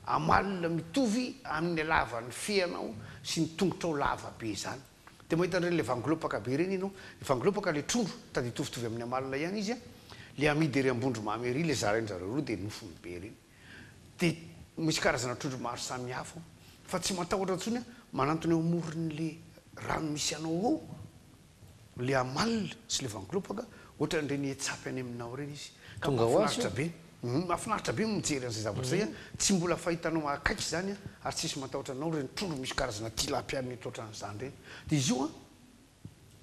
Speaker 1: amalina mitovy amin'ny alavan'ny feanao sy ny tongotra ao lava be zany dia mahita an'ireny le vangolopaka be reny ianao vangolopaka le trondro tady hitovitovy amin'ny amalina ihany izy le amidy ery ambondro mamery le zarainy zareo roa dia nofony be reny dia misy karazana trondro maro samihafa fa tsy matahotra ntsony manantony eo amoron'le rano misy anao ao le amalina sy le vangolopaka ohatra n'ireny etsapy any aminao reny izy ka mahafinaritra be mahafinaritra be mijery an'izay zavatra zay tsy mbola fahitanao akaiky zany ary tsisy matahotra anao reny trondro misy karazana tilapiany ohatran'izany reny dia izy io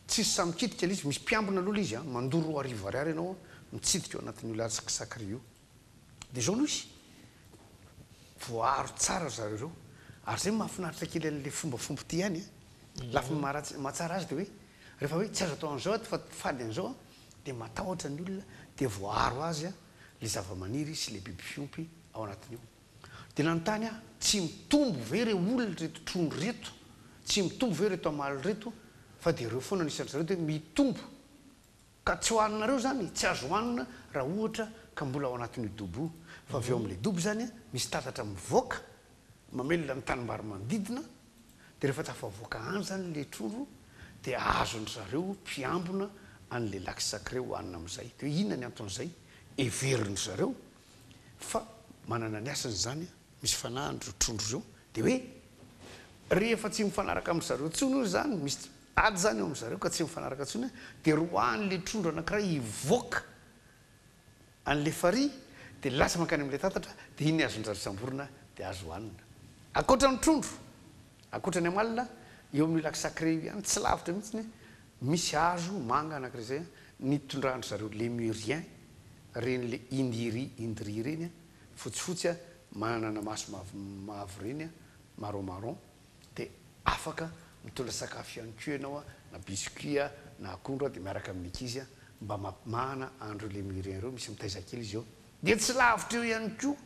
Speaker 1: tsisy samikidika le izy misy mpiambina aloha le izy mandoro arivo ariary ianao mitsidika eo anatin'io lac sacré io dia zao aloha izy voaro tsara zareo reo ary zay mahafinaritra kely an'le fombafomba ty ihany lafa mahatsara azy dia hoe rehefa hoe tsy azo atao an'izao fa fady an'izao dia matahotra ny olona dia voaro azy le zavamaniry sy le biby fiompy ao anatin'io dia nanontany a tsy mitombo ve re olona reto trondro reto tsy mitombo ve reto amaly reto fa dia ireo foana nisan'zareo hoe mitombo ka tsy hohaninareo zany tsy azo hohanina raha ohatra ka mbola ao anatin'io dobo fa avy eo amin'ilay dobo zany a misy tatatra mivoaka mamelona ny tanimbary manodidina dia rehefa tafavoaka any zany le trondro dia azony zareo mpiambona an'le laky sacré hohanina amin'izay dia hoe inona ny anton'izay everiny zareo fa manana ny asany zany misy fanahindro trondro zao dia hoe rehefa tsy mifanaraka amin'ny zareo tsony io zany misy ady zany eo amin'zareo ka tsy mifanaraka tsony dia rohan'le trondro anankiray hivoaka an'le fary dia lasa mankany amin'le tatatra dia iny azon'zareo samborina dia azo hohanina akoatra ny trondro akoatra ny amalina eo amin'ny laky sacré io ihany tsy lavitra mihitsy misy hazo manga anankiray zay nitondrahandro zareo lémurien reny le indri reny fotsifotsy a manana maso mavo reny a marron dia afaka mitondra sakafo ihany koa ianao a na biscuit a na akondro a dia miaraka amin'ny ekizy a mba mampimahana andro lémurien reo misy mitaizakely izy eo dia tsy lavitra eo ihany koa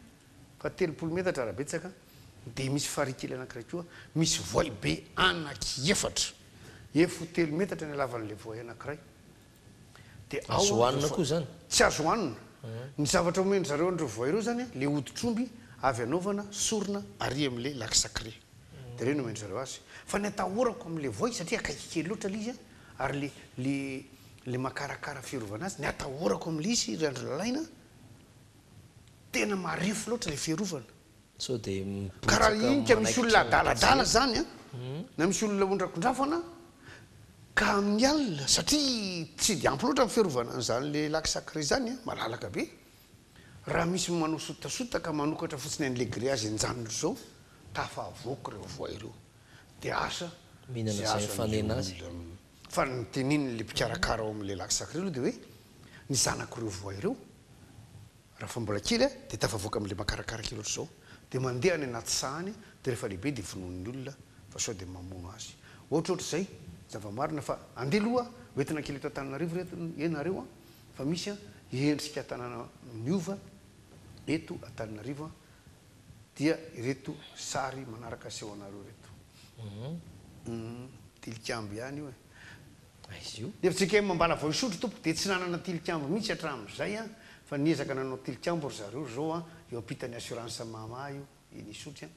Speaker 1: fa 30 metatra rahabetsaka dia misy farikely anankiray koa misy voay be anaky efatra 3 metatra ny alavan'le voay anankiray dia
Speaker 7: azo hohanina koa zany
Speaker 1: tsy azo hohanina ny zavatra omeny zareo andreo voay reo zany le hoditromby avy anaovana sorona ary amin'le laky sacré dia reo no omeny zareo azy fa ny atahorako amin'le voay satria akaiky kely loatra le izy a ary le makarakara fiarovana azy ny atahorako amin'le izy ry andro lalaina tena marefo loatra le fiarovana
Speaker 7: so dia
Speaker 1: karaha inika misy olona adaladala zany a na misy olona ondrakondrafana ka amin'ny alina satria tsy di ampy loatra ny fiarovana an'izany le laky sacré zany a malalaka be raha misy manao sotasota ka manokatra fotsiny an'le grillage anjanony zao tafavoaka reo voay ireo dia asa
Speaker 7: mihinana zay fanena azy
Speaker 1: fa nyteniny le mpikarakara ao amin'le laky sacré aloha dia hoe ny zanako ireo voay ireo raha fa mbola kely a dia tafavoaka amin'le makarakara kely oatra zao dia mandeha ny anaty sahany dia rehefa lehibe dia vonon'ny olona fa sao dia mamono azy ohatrohatr'izay zava-marina fa andeha aloha hoentina kely eto Antananarivo reto ianareo a fa misy a endrika tanàna miova eto Antananarivo a dia ireto sary manaraka aseho anareo reto tilikambo ihany io e
Speaker 7: izy io
Speaker 1: dia fitsika mambala vao isotro tompo dia tsy nanana tilikambo mihitsy hatramin'izay a fa niezaka nanao tilikambo ry zareo zao a eo ampitany assurance mama io iny isotry a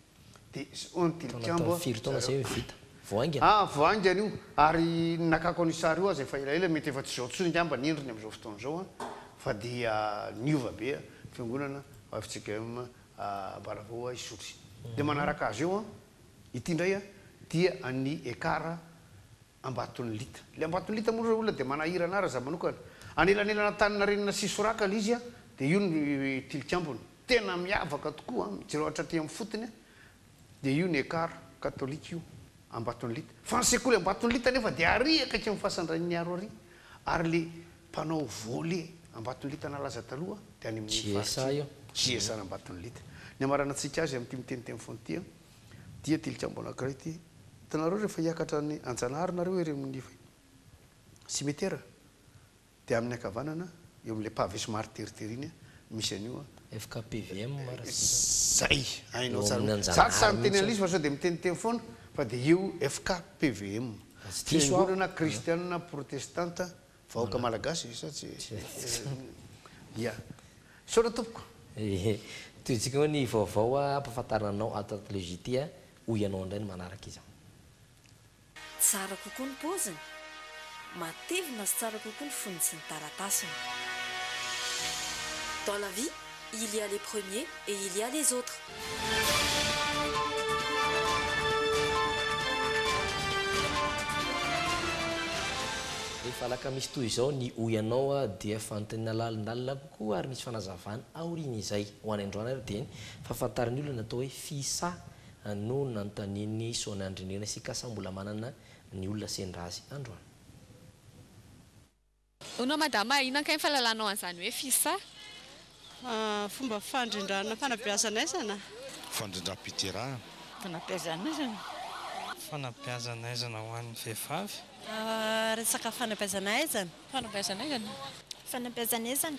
Speaker 1: dia ny tilikambo
Speaker 7: firy taona zay vita voainga
Speaker 1: voaingany io ary nakako ny sary io azy efa elaela mety efa tsy zao tsony ngamba ny endriny amin'izao fotoana zao a fa dia niova be a fiangonana afitsika ambalavao isotry dia manaraka azy eo a ity ndray a dia any ekara ambaton'ny lita le ambaton'ny lita moa olona dia manahira anara za manokana anelanelana tanina renina sisoraka le izy a dia io ny tilikambony tena miavaka tokoa mijero atraty amin'ny fotony a dia io ny ekara katolika io ambaton'ny lita fa ny sekoly ambaton'ny lita nefa dia ary akaiky amin'ny fahasandrainy aro ary ary le mpanao volet ambaton'ny lita nalaza taloha dia any amin'ny GSA ny ambaton'ny lita ny amaranantsika azy amin'ity miteniteny foana ity a dia tilikambo anankiray ty hitanareo rehefa hiakatra ny Anjanahary nareo ery amin'ny cimetière dia amin'ny ankavanana eo amin'le pavé somary teriteriny misy an'io
Speaker 7: FKPVM
Speaker 1: zay ainao tsara za tsy samy teny an'izy fa sao dia miteniteny foana fa dia io FKPVM fiangonana kristianina protestanta vahoaka malagasy sa tsy ia saotra tompoko
Speaker 7: toytsika hoe ny vaovao a ampafantaranao ato antologie ity a hoy ianao indray ny manaraka izy
Speaker 5: tsara kokoa ny poziny matevina sy tsara kokoa ny foniny sy ny taratasiny. Dans la vie, il y a les premiers et il y a les autres.
Speaker 7: rehefa alaka misy toy izao ny hoy ianao a dia fanontaniana lalindalina kokoa ary misy fanazavana aorina izay ho any androany ary dia fahafantarany olona natao hoe fisa no nanontaniny soana andrenena sika sa mbola manana ny olona sendra azy androany.
Speaker 6: Onao madama inona kay fahalalanao an'izany hoe fisa?
Speaker 9: Fomba fandrindrana fanabeazanaizana.
Speaker 24: Fandrindram-piterahana.
Speaker 9: Fanabeazanaizana.
Speaker 22: Fanabeazanaizana ho an'ny vehivavy.
Speaker 9: Resaka fanabeazanaizana.
Speaker 6: Fanabeazanaizana.
Speaker 9: Fanabeazanaizana.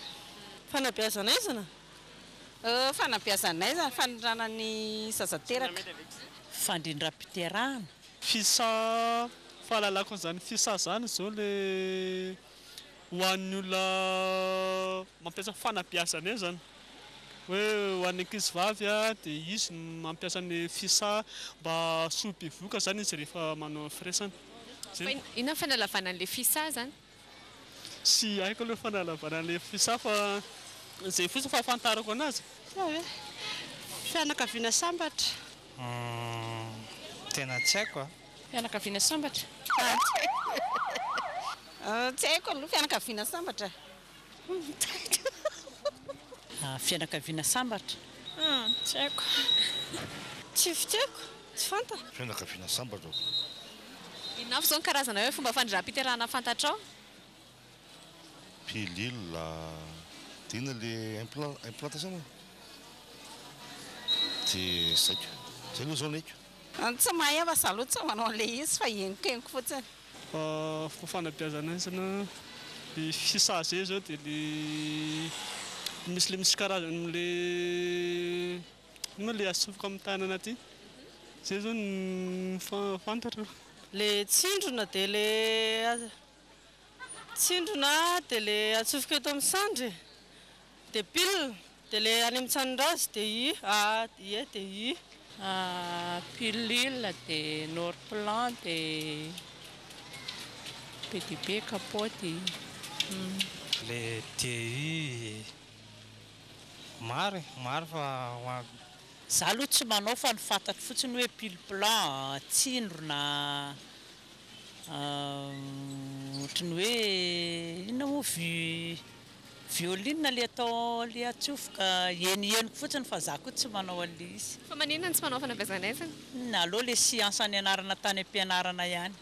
Speaker 9: Fanabeazanaizana. Fanampiasanay zany fanindranany zazateraka. Fandindram-piterahana.
Speaker 10: Fisa fahalalako an'izany fisa zany zao le ho an'ny olona mampiasa fanampiasana zany. Hoe ho an'ny ankizivavy dia izy mampiasa ny fisa mba soa-pivoaka zany izy rehefa manao firesana.
Speaker 6: Inona fanalavana an'ilay fisa zany?
Speaker 10: Sy haiko aloha fanalavana an'ilay fisa fa izay fotsiny fahafantarako anazy.
Speaker 9: Fianakaviana sambatra.
Speaker 11: Tena tsy haiko.
Speaker 9: Fianakaviana sambatra. Tsy haiko aloha fianakaviana sambatra. Fianakaviana sambatra. Tsy haiko. Tsy fiteko, tsy fanta.
Speaker 24: Fianakaviana sambatra.
Speaker 6: Inona avy zao ny karazana hoe fomba fandindram-piterahana fantatrao?
Speaker 24: Pilule, dina le implantation. Dia saiko. Zay aloha zao ny haiko.
Speaker 9: Tsy mahay ava zaloha tsy manao an'ilay izy fa henoko fotsiny.
Speaker 10: Fomba fanabeazana izany le fisa zay zao dia le misy karazany le atsofoka amin'ny tanana aty. Zay zao ny fantatra.
Speaker 9: Le tsindrona dia le tsindrona dia le atsofoka eto amin'ny sandry. Dia pilule dia le any amin'ny tsanin-drazy dia dia
Speaker 13: pilule dia norplan dia PDB capote.
Speaker 11: Le DI maro fa
Speaker 9: za aloha tsy manao fa ny fantatro fotsiny hoe pile blanc, tsindrona, ohatran'ny hoe inona moa violine le atao le atsofoka heniheny fotsiny fa za koa tsy manao an'ilay izy.
Speaker 6: Fa maninona tsy manao fanabeazana izany?
Speaker 9: Aleo le siansa nianarana tany am-pianarana ihany.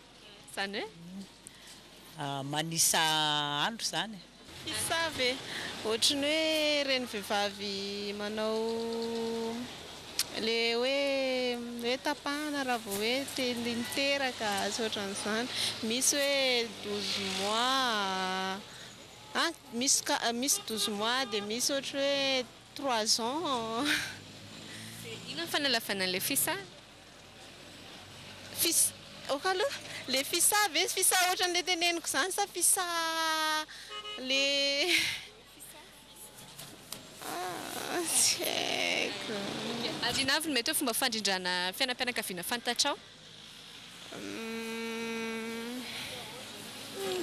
Speaker 6: Zany
Speaker 9: hoe manisa andro zany.
Speaker 14: Fisavy ohatrany hoe reny vehivavy manao le hoe tapahana raha vao hoe niteraka sy ohatran'izany. Misy hoe 12 mois. Misy 12 mois dia misy ohatra hoe 3 ans.
Speaker 6: Inona ny fanalavana an'ilay fisa?
Speaker 14: Aloha le fisa ve fisa ohatran'ilay teneniko zany sa fisa le tsy haiko.
Speaker 6: Adinavy mety hoe fomba fandrindrana fiainam-pianakaviana fantatrao?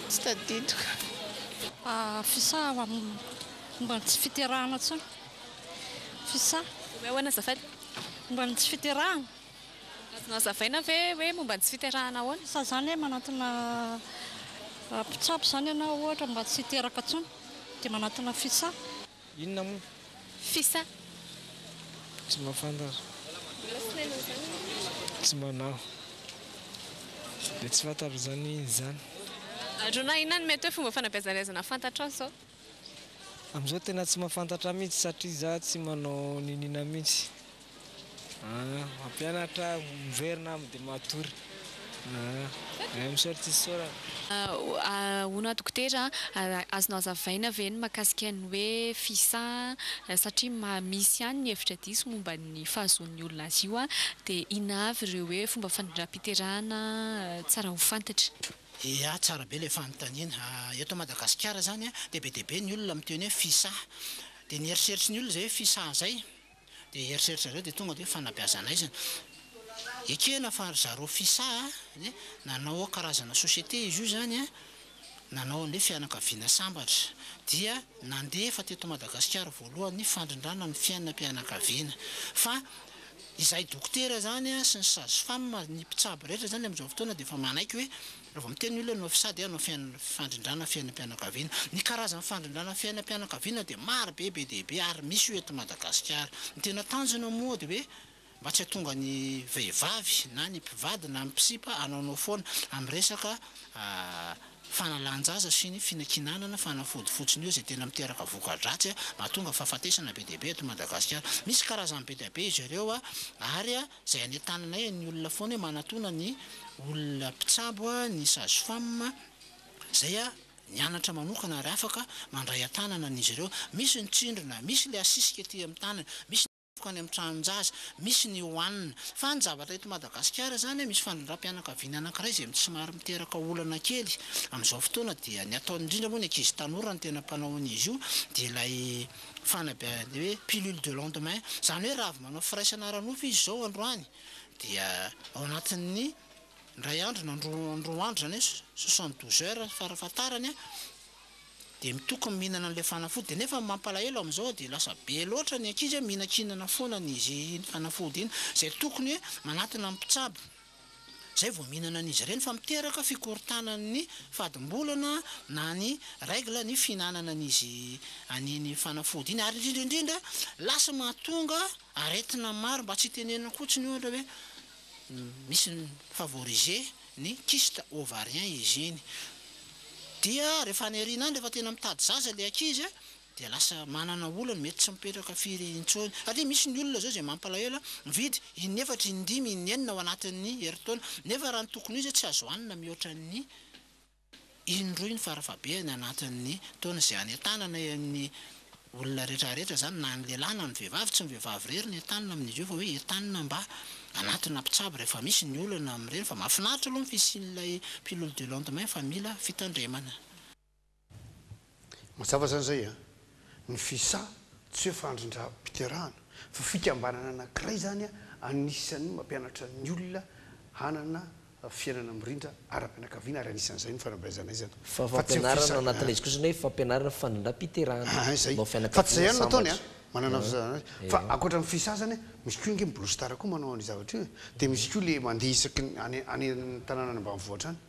Speaker 14: Tsy tadidiko.
Speaker 25: Fisa mba tsy fiterahana tsony. Fisa.
Speaker 6: Ahoana azafady?
Speaker 25: Mba tsy fiterahana.
Speaker 6: Azonao hazavaina ve hoe momba tsy fiterahana ahoana?
Speaker 25: Sa zany hoe manatona mpitsabo zany ianao ohatra mba tsy hiteraka tsony dia manatona fisa.
Speaker 11: Inona moa?
Speaker 6: Fisa.
Speaker 11: Tsy mahafantatra. Tsy manao. Dia tsy fantatra zany izany.
Speaker 6: Androna inona no mety hoe fomba fanabeazana fantatrao zao?
Speaker 11: Amin'izao tena tsy mahafantatra mihitsy satria za tsy manao ninina mihitsy. Mampianatra miverina dia matory. Misaotra tsisy saorana.
Speaker 6: Hoana dokotera, azonao hazavaina ve ny mahakasika ny hoe fisa satria misy ihany ny hevitra diso momba ny fahazoan'ny olona azy io dia inona avy ireo hoe fomba fandindram-piterahana tsara ho fantatra?
Speaker 26: Ia, tsara be ilay fanontaniana. Eto Madagasikara zany dia be dia be ny olona miteny hoe fisa. Dia ny eritreritry ny olona zay hoe fisa zay. Dia eritreritry zareo dia tonga dia fanabeazana izany. Ekena fa zareo fisa nanao karazana société izy io zany nanao an'ilay fianakaviana sambatra. Dia nandefa teto Madagasikara voalohany fandrindrana ny fiainam-pianakaviana. Fa izay dokotera zany sy ny sage-femme ny mpitsabo rehetra zany amin'izao fotoana dia efa manaiky hoe rehefa miteny olona anao fisady anao fandrindrana fiainam-pianakaviana. Ny karazana fandrindrana fiainam-pianakaviana dia maro be dia be ary misy io eto Madagasikara. Ny tena tanjona moa dia hoe mba tsy hahatonga ny vehivavy na ny mpivady na ny mpisipa anaonao foana amin'ny resaka fanalan-jaza sy ny finakinanana fanafody fotsiny io izay tena miteraka voka-dratsy mahatonga fahafatesana be dia be eto Madagasikara. Misy karazany be dia be izy ireo ary izay any an-tananay ny olona foana hoe manatona ny olona mpitsabo ny sage-femme zay mianatra manokana ary afaka mandray an-tanana an'izy ireo misy ny tsindrina misy le asisika ety amin'ny tanana misy any amin'ny tranonjaza misy ny hoanina fa ny zavatra eto Madagasikara zany misy fandram-pianakaviana anankiray izay somary miteraka olana kely amin'izao fotoana dia ny ataony indrindra moa ny ankizy tanora ny tena mpanao an'izy io dia ilay fanabeazana hoe pilule de lendemain zany hoe raha avy manao firaisana ranofo izy zao androany dia ao anatin'ny ray andro na andro andro zany hoe 72 heures farafatarany dia mitokony mihinana an'ilay fanafody dia nefa mampalahelo amin'izao dia lasa be loatra ny ankizy mihinan-kinana foana n'izy fanafody iny izay tokony hoe manatina amin'ny mpitsabo zay vao mihinana an'izy ireny fa miteraka fikorontanan'ny fadimbolana na ny règle ny fihinanana an'izy an'iny fanafody iny ary indrindra lasa mahatonga aretina maro mba tsy tenenina kotsiny ohatra hoe misy favoriser ny kyste ovarien izy iny dia rehefa anyarina any rehefa tena mitady zaza le ankizy dia lasa manana olana mety tsy mipetraka firy intsony satria misy ny olona zao izay mampalahelo mividy inefatra indimy inenina ao anatin'ny heritaona nefa raha ny tokony izy tsy azo hanina mihoatra ny indroa ny farafabe ny anatin'ny taona izay any an-tanana amin'ny olona rehetrarehetra zany na ny lehilahy na ny vehivavy tsy ny vehivavy rery ny entanina amin'izy io fa hoe entanina mba anatina mpitsabo rehefa misy ny olana amin'ireny fa mahafinaritra aloha ny fisian'ilay pilule de lendemain fa mila fitandremana
Speaker 1: mazava zany zay ny fisa tsy hoe fandrindram-piterahana fa fikambanana anankiray zany anisan'ny mampianatra ny olona hanana fiainana mirindra ara-pianakaviana ary anisan'izay ny fanabeazana izany
Speaker 7: fa fampianarana anatin'ilay izy kosa hoe fampianarana fandrindram-piterahana
Speaker 1: fa tsy zay no nataony manana fa akoatra ny fisa zany misy koa inge mibolosy tara koa manao any zavatra io dia misy koa le mandeha isaky any tanàna any ambanivohitra any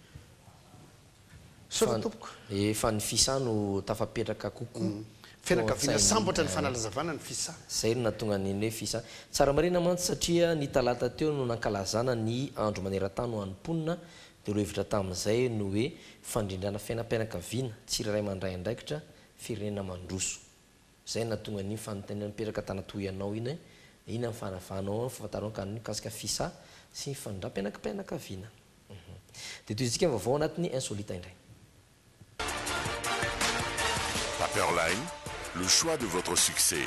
Speaker 1: sotompoko
Speaker 7: efa ny fisa no tafapetraka kokoa
Speaker 1: fianakaviana sambotra ny fanalazavana ny fisa
Speaker 7: zay no natonga niny hoe fisa tsara marina mantsy satria ny talata teo no nankalazana ny andro maneran-tany ho an'ymponina dia ro hevitra tamin'izay no hoe fandrindrana fiainam-pianakaviana tsy iray mandray andraikitra firenena mandroso zay natonga ny fanontaniana mipetraka tanatoy ianao iny iny amin'ny fanavanao fahafantarao ka mikasika fisa sy ny fandram-pianakaviana dia toy izika vaovao anatin'ny insolita indray
Speaker 17: Paperline, le choix de votre succès.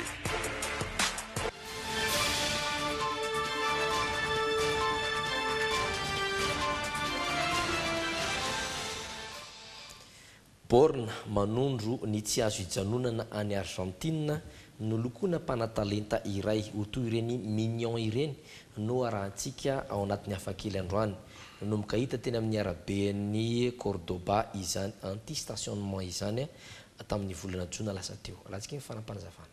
Speaker 7: Borna manondro ny tsy azo hijanonana any Argentine nolokoana mpanatalenta iray ho toy ireny mignon ireny no arahantsika ao anatin'ny hafakely androany nomboka hita teny amin'ny araben'ny Cordoba izany anti-stationnement izany tamin'ny volana jona lasa teo alatsika ny fanampanazavana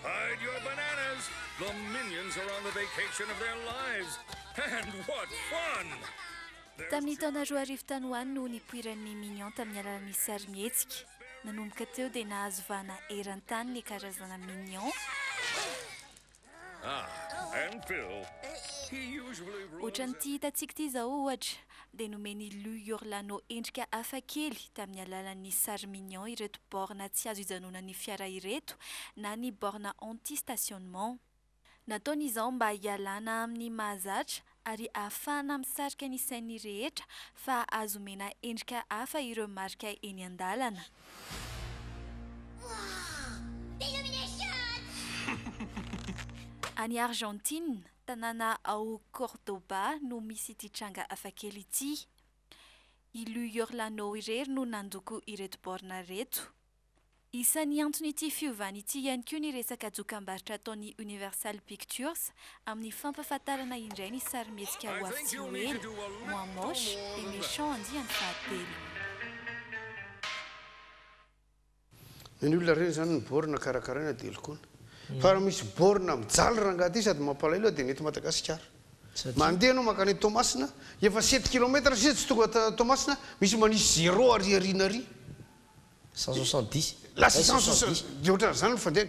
Speaker 15: Hide your bananas. The minions are on the vacation of their lives. And what fun!
Speaker 3: Tamin'ny taona roa arivo tany ho any no nipoiran'ny mignon tamin'ny alalan'ny sary mihetsika nanomboka teo dia nahazo vana eran-tany ny karazana mignon
Speaker 15: And Phil, he usually rules...
Speaker 3: Ohatran'ity hitantsika ity zao ohatra dia nomeny Louis Orlano endrika hafakely tamin'ny alalan'ny sary mignon ireto borna tsy azo hijanonan'ny fiara ireto na ny borna anti-stationnement. Nataony izao mba hialana amin'ny mahazatra ary ahafahana misarika ny sainy rehetra fa azo omena endrika hafa ireo marika eny an-dalana. Any Argentine, tanàna ao Cordoba no misy ity tranga hafakely ity. I Louis Orlano irery no nandoko ireto borna reto. Isan'ny antony ity fiovana ity ihany koa ny resaka dokam-barotra ataony Universal Pictures amin'ny fampafatarana indray ny sarimihetsika ho avy tsy ho ela, moins moche et méchant andiany fahatelo.
Speaker 1: Ny olona reny zany ny borna karakaraina dia lokoana fa raha misy borna mijaly rangaty sady mampalahelo dia nety Madagasikara mandeha anao makany Tomasina efa 7 kilometra sy tsy tonga Tomasina misy manisy 0 ariariana ary
Speaker 7: 170
Speaker 1: lasa 170 dia ohatran'izany fandeha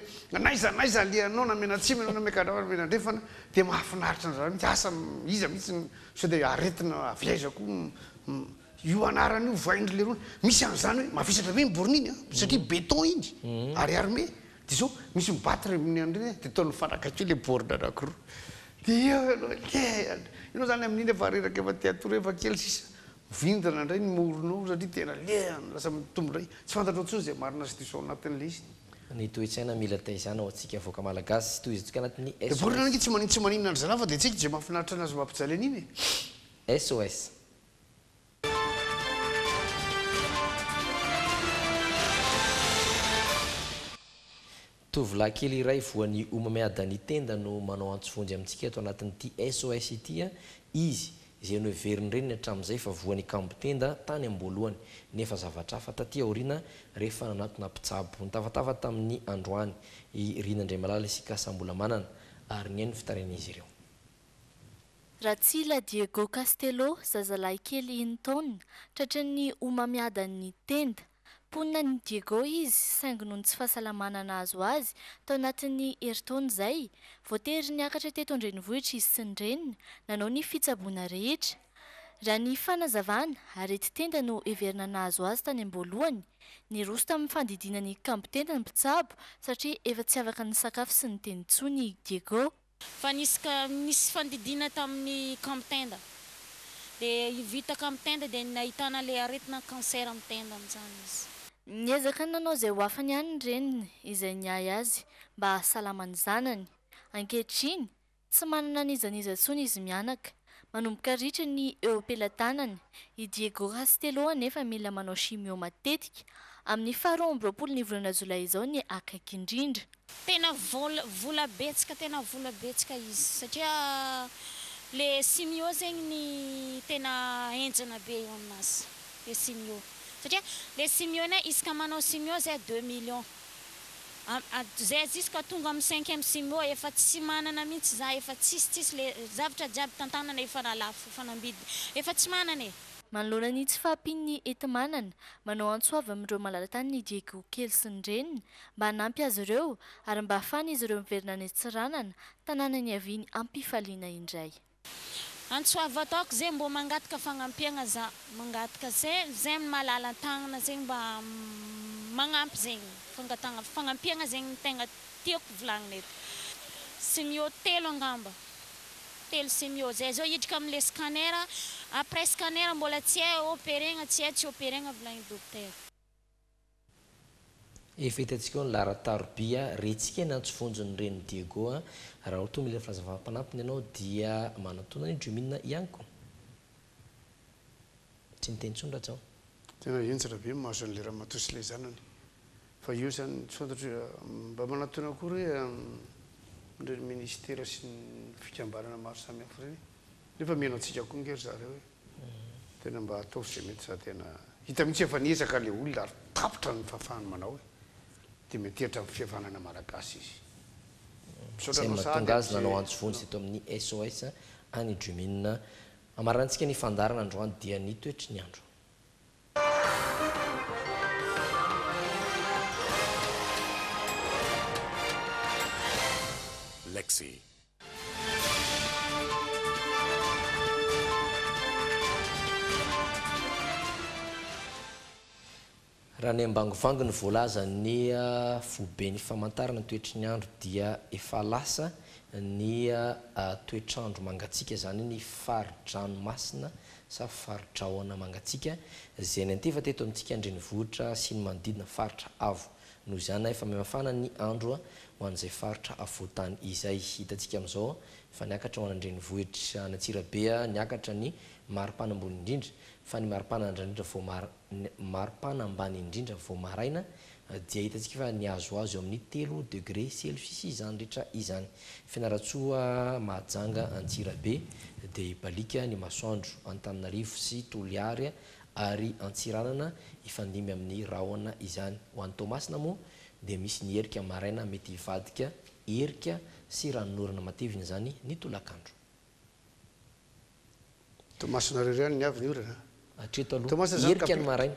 Speaker 1: naiza le anao namenatsimy anao namekadra menandrefana dia mahafinaritra n'izany asa iza mihitsy sao dia aretina aviaiza koa io anarany io vaindry le rony misy an'izany hoe mafisatra be miborina iny satria béton iny ary armé dia zao misy mibatra amin'ny andreny dia ataony fanakakeo le borna anakiroa dia inao zany amin'iny efa reraka efa teatoro efa kely sisa vindana indray ny moronao satria tena leana lasa mitombondray tsy fantatrao tsony zay marina situation anatin'le izy
Speaker 7: ny toetsaina mila taizana ao antsika voaka malagasy toizytsika anatin'ny
Speaker 1: de borina anky tsy maninona andry zalafa de tsika je mahafinaritra anazy mampijaly an'iny
Speaker 7: SOS tovolahy kely iray voan'ny omamiadany tenda no manao antsovonjy amintsika ato anatin'ity SOS itya izy izay no heveriny reny hatramin'izay fa voan'ny kambotenda tany amboalohany nefa zavatra hafa taty aoriana rehefa nanatona mpitsabo nitafatava tamin'ny androany rinandray malala isika sambola manana ary ny hainy fitarian'izy ireo
Speaker 3: Ratsila Diego Castello zazalahy kely 1 taona tratran'ny omamiadan'ny tenda ponina ny Diego izy saingy noho ny tsy fahasalamana nahazo azy tao anatin'ny herintaona izay voatery niakatra teto an-drenivohitra izy sy ny reniny nanao ny fitsaboana rehetra raha ny fanazavana arety tenda no heverina nahazo azy tany am-boalohany niroso tamin'ny fandidina ny kambotenda ny mpitsabo satria efa tsy afaka ny sakafo sy ny teny tsony Diego
Speaker 2: fa nisy fandidina tamin'ny kambotenda dia vita kambotenda dia nahitana le aretina cancer amin'ny tenda amin'izany izy
Speaker 3: niezaka nanao izay ho afany ihany ny reniny izay niay azy mba hahasalama ny zanany ankehitriny tsy manana nizaniza tsony izy mianaka manomboka ritra ny eo ampelantanany i Diego Castello anefa mila manao chimio matetika amin'ny 20 volana jolay izao ny akaiky indrindra
Speaker 2: tena vola betsaka izy satria le chimio zegny ny tena enjana be eo aminazy le chimio satria le chimio na isaka manao chimio zay 2 millions zay jusqu'à tonga amin'ny 5e chimio efa tsy manana mihitsy za efa tsisy le zavatra jiaby tantanana efa nalafo fanambidy efa tsy manana
Speaker 3: manoloana ny tsy fahampian'ny entimanana manao antsoava amin'ireo malalatany ny Diego kely sy ny reniny mba hanampy azy ireo ary mba hafana izy ireo miverina ny tsiranana tanàna ny aviany ampifaliana indray
Speaker 2: antsoava ataoko zay mbo mangataka fagnampiana za mangataka zay malala tagnana zegny mba magnampy zegny fagnampiana zegny ny tegna tiako volagnina eto chimio 3 angamba 3 chimio zay zao hidrika amin'le scanner après scanner mbola tsy opérena tsy opérena volagny docteur
Speaker 7: efa hitantsika ao ny laharan-tarobia retsika nantsofonjony reny Diego raha ohatra mila filazavana-panampiny ianao dia manatona ny dromina ihany koa tsy niteny tsony ratsao
Speaker 1: tena enjana be mahazo an'le raha matosy le zanany fa io zany tsy fantatro mba manatona akory reny ministera sy ny fikambanana maro samihafa reny nefa mianao antsika koa ngery zareo hoe tena mba ataovy zay mety za tena hita mihitsy efa niezaka le olona ary tapotra ny fahafahany manao hoe dia mety hatra amin'ny fihavanana malagasy izy
Speaker 7: zay mahatonga azy nanao antsovony teto amin'ny SOS any dromina amarantsika ny fandarana androany dia ny toetry ny andro
Speaker 15: Lexi.
Speaker 7: raha ny ambangovangony voalaza ny fobe ny famantarana toetry ny andro dia efa lasa ny toetrandro mangatsika zany ny faridranomasina sa faridrahoana mangatsika zay ny antefa teto amintsika andrenivohitra sy ny manodidina faritra avo noho izany efa mafana ny andro ho an'izay faritra avoatany izay hitantsika amin'izao fa niakatra ho an'andrenivohitra Antsirabe niakatra ny maripana ambony indrindra fa ny maripana indrindra vao maripana ambany indrindra vao maraina dia hitantsika fa niazoazo amin'ny 3 degré Celsius izany rehetra izany Fianaratsoa Mahajanga Antsirabe dia ibalika ny masoandro Antananarivo sy Toliary ary Antsiranana ifandimy amin'ny rahona izany ho an'ny Tomasina moa dia misy ny herika maraina mety hivadika herika sy ranonorana matevina zany ny tolakandro
Speaker 1: Tomasina reriany ny avy ny orana
Speaker 7: atreto aloha herika ny maraina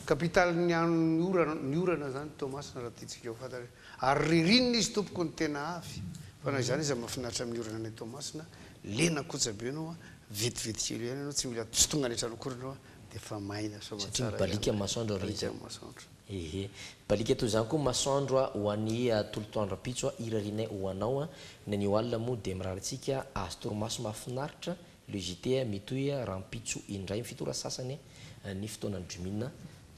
Speaker 1: kapitaly ny orana zany Tomasina raha tiantsika eo fantatra ary ririnina izy tompoko ny tena avy fa na izany izy mahafinaritra amin'ny orana ny Tomasina lena kotsabe anao vetivety kely ihany anao tsy mila tsy tonga any atrano anao dia fa maina
Speaker 7: satria balika masoandro rehetra ehe balika toy izany koa masoandro ho an'ny tolotoandro-pitso irarianay ho anao ny anio alina moa dia mirarantsika azo torimaso mahafinaritra le JT mitoy rahampitso indray mifitora sasany ny fotoanany dromina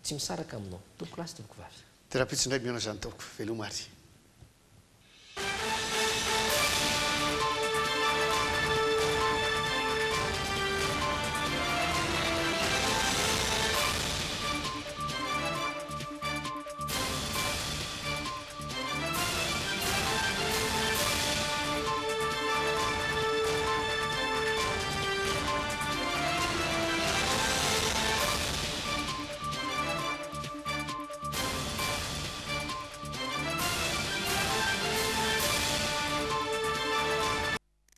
Speaker 7: tsy misaraka aminao tompoko lasy tompoko vavy
Speaker 1: de raha pitsindray miona zany taoko velomary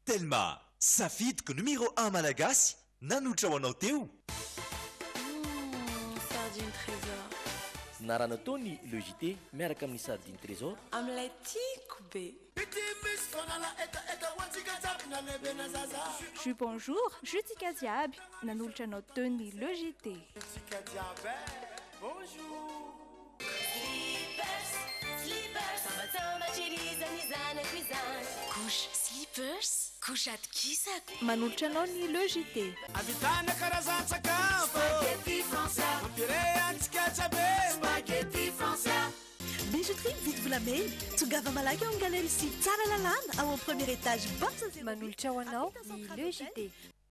Speaker 4: Telma, safidiko numéro 1 malagasy nanotra ho anao teo.
Speaker 5: Sardine trésor.
Speaker 7: narana tony le JT miaraka amin'ny sardine trésor
Speaker 5: amin'ilay tiako be.
Speaker 3: Ju bonjour, Jutika Diaby, nanolotra anao tony le JT.
Speaker 16: Bonjour. Couche slippers, couche atkisako.
Speaker 3: Manolotra anao ny le JT.
Speaker 16: Avitana karazan-tsakafo. Spaghetti français. Mampire antsika tsabe. Spaghetti français.
Speaker 18: Bijouterie Vite Vlamey, tongava malaky ao amin'ny galerie sy tsara lalàna ao amin'ny premier étage bas.
Speaker 3: Manolotra ho anao ny le JT.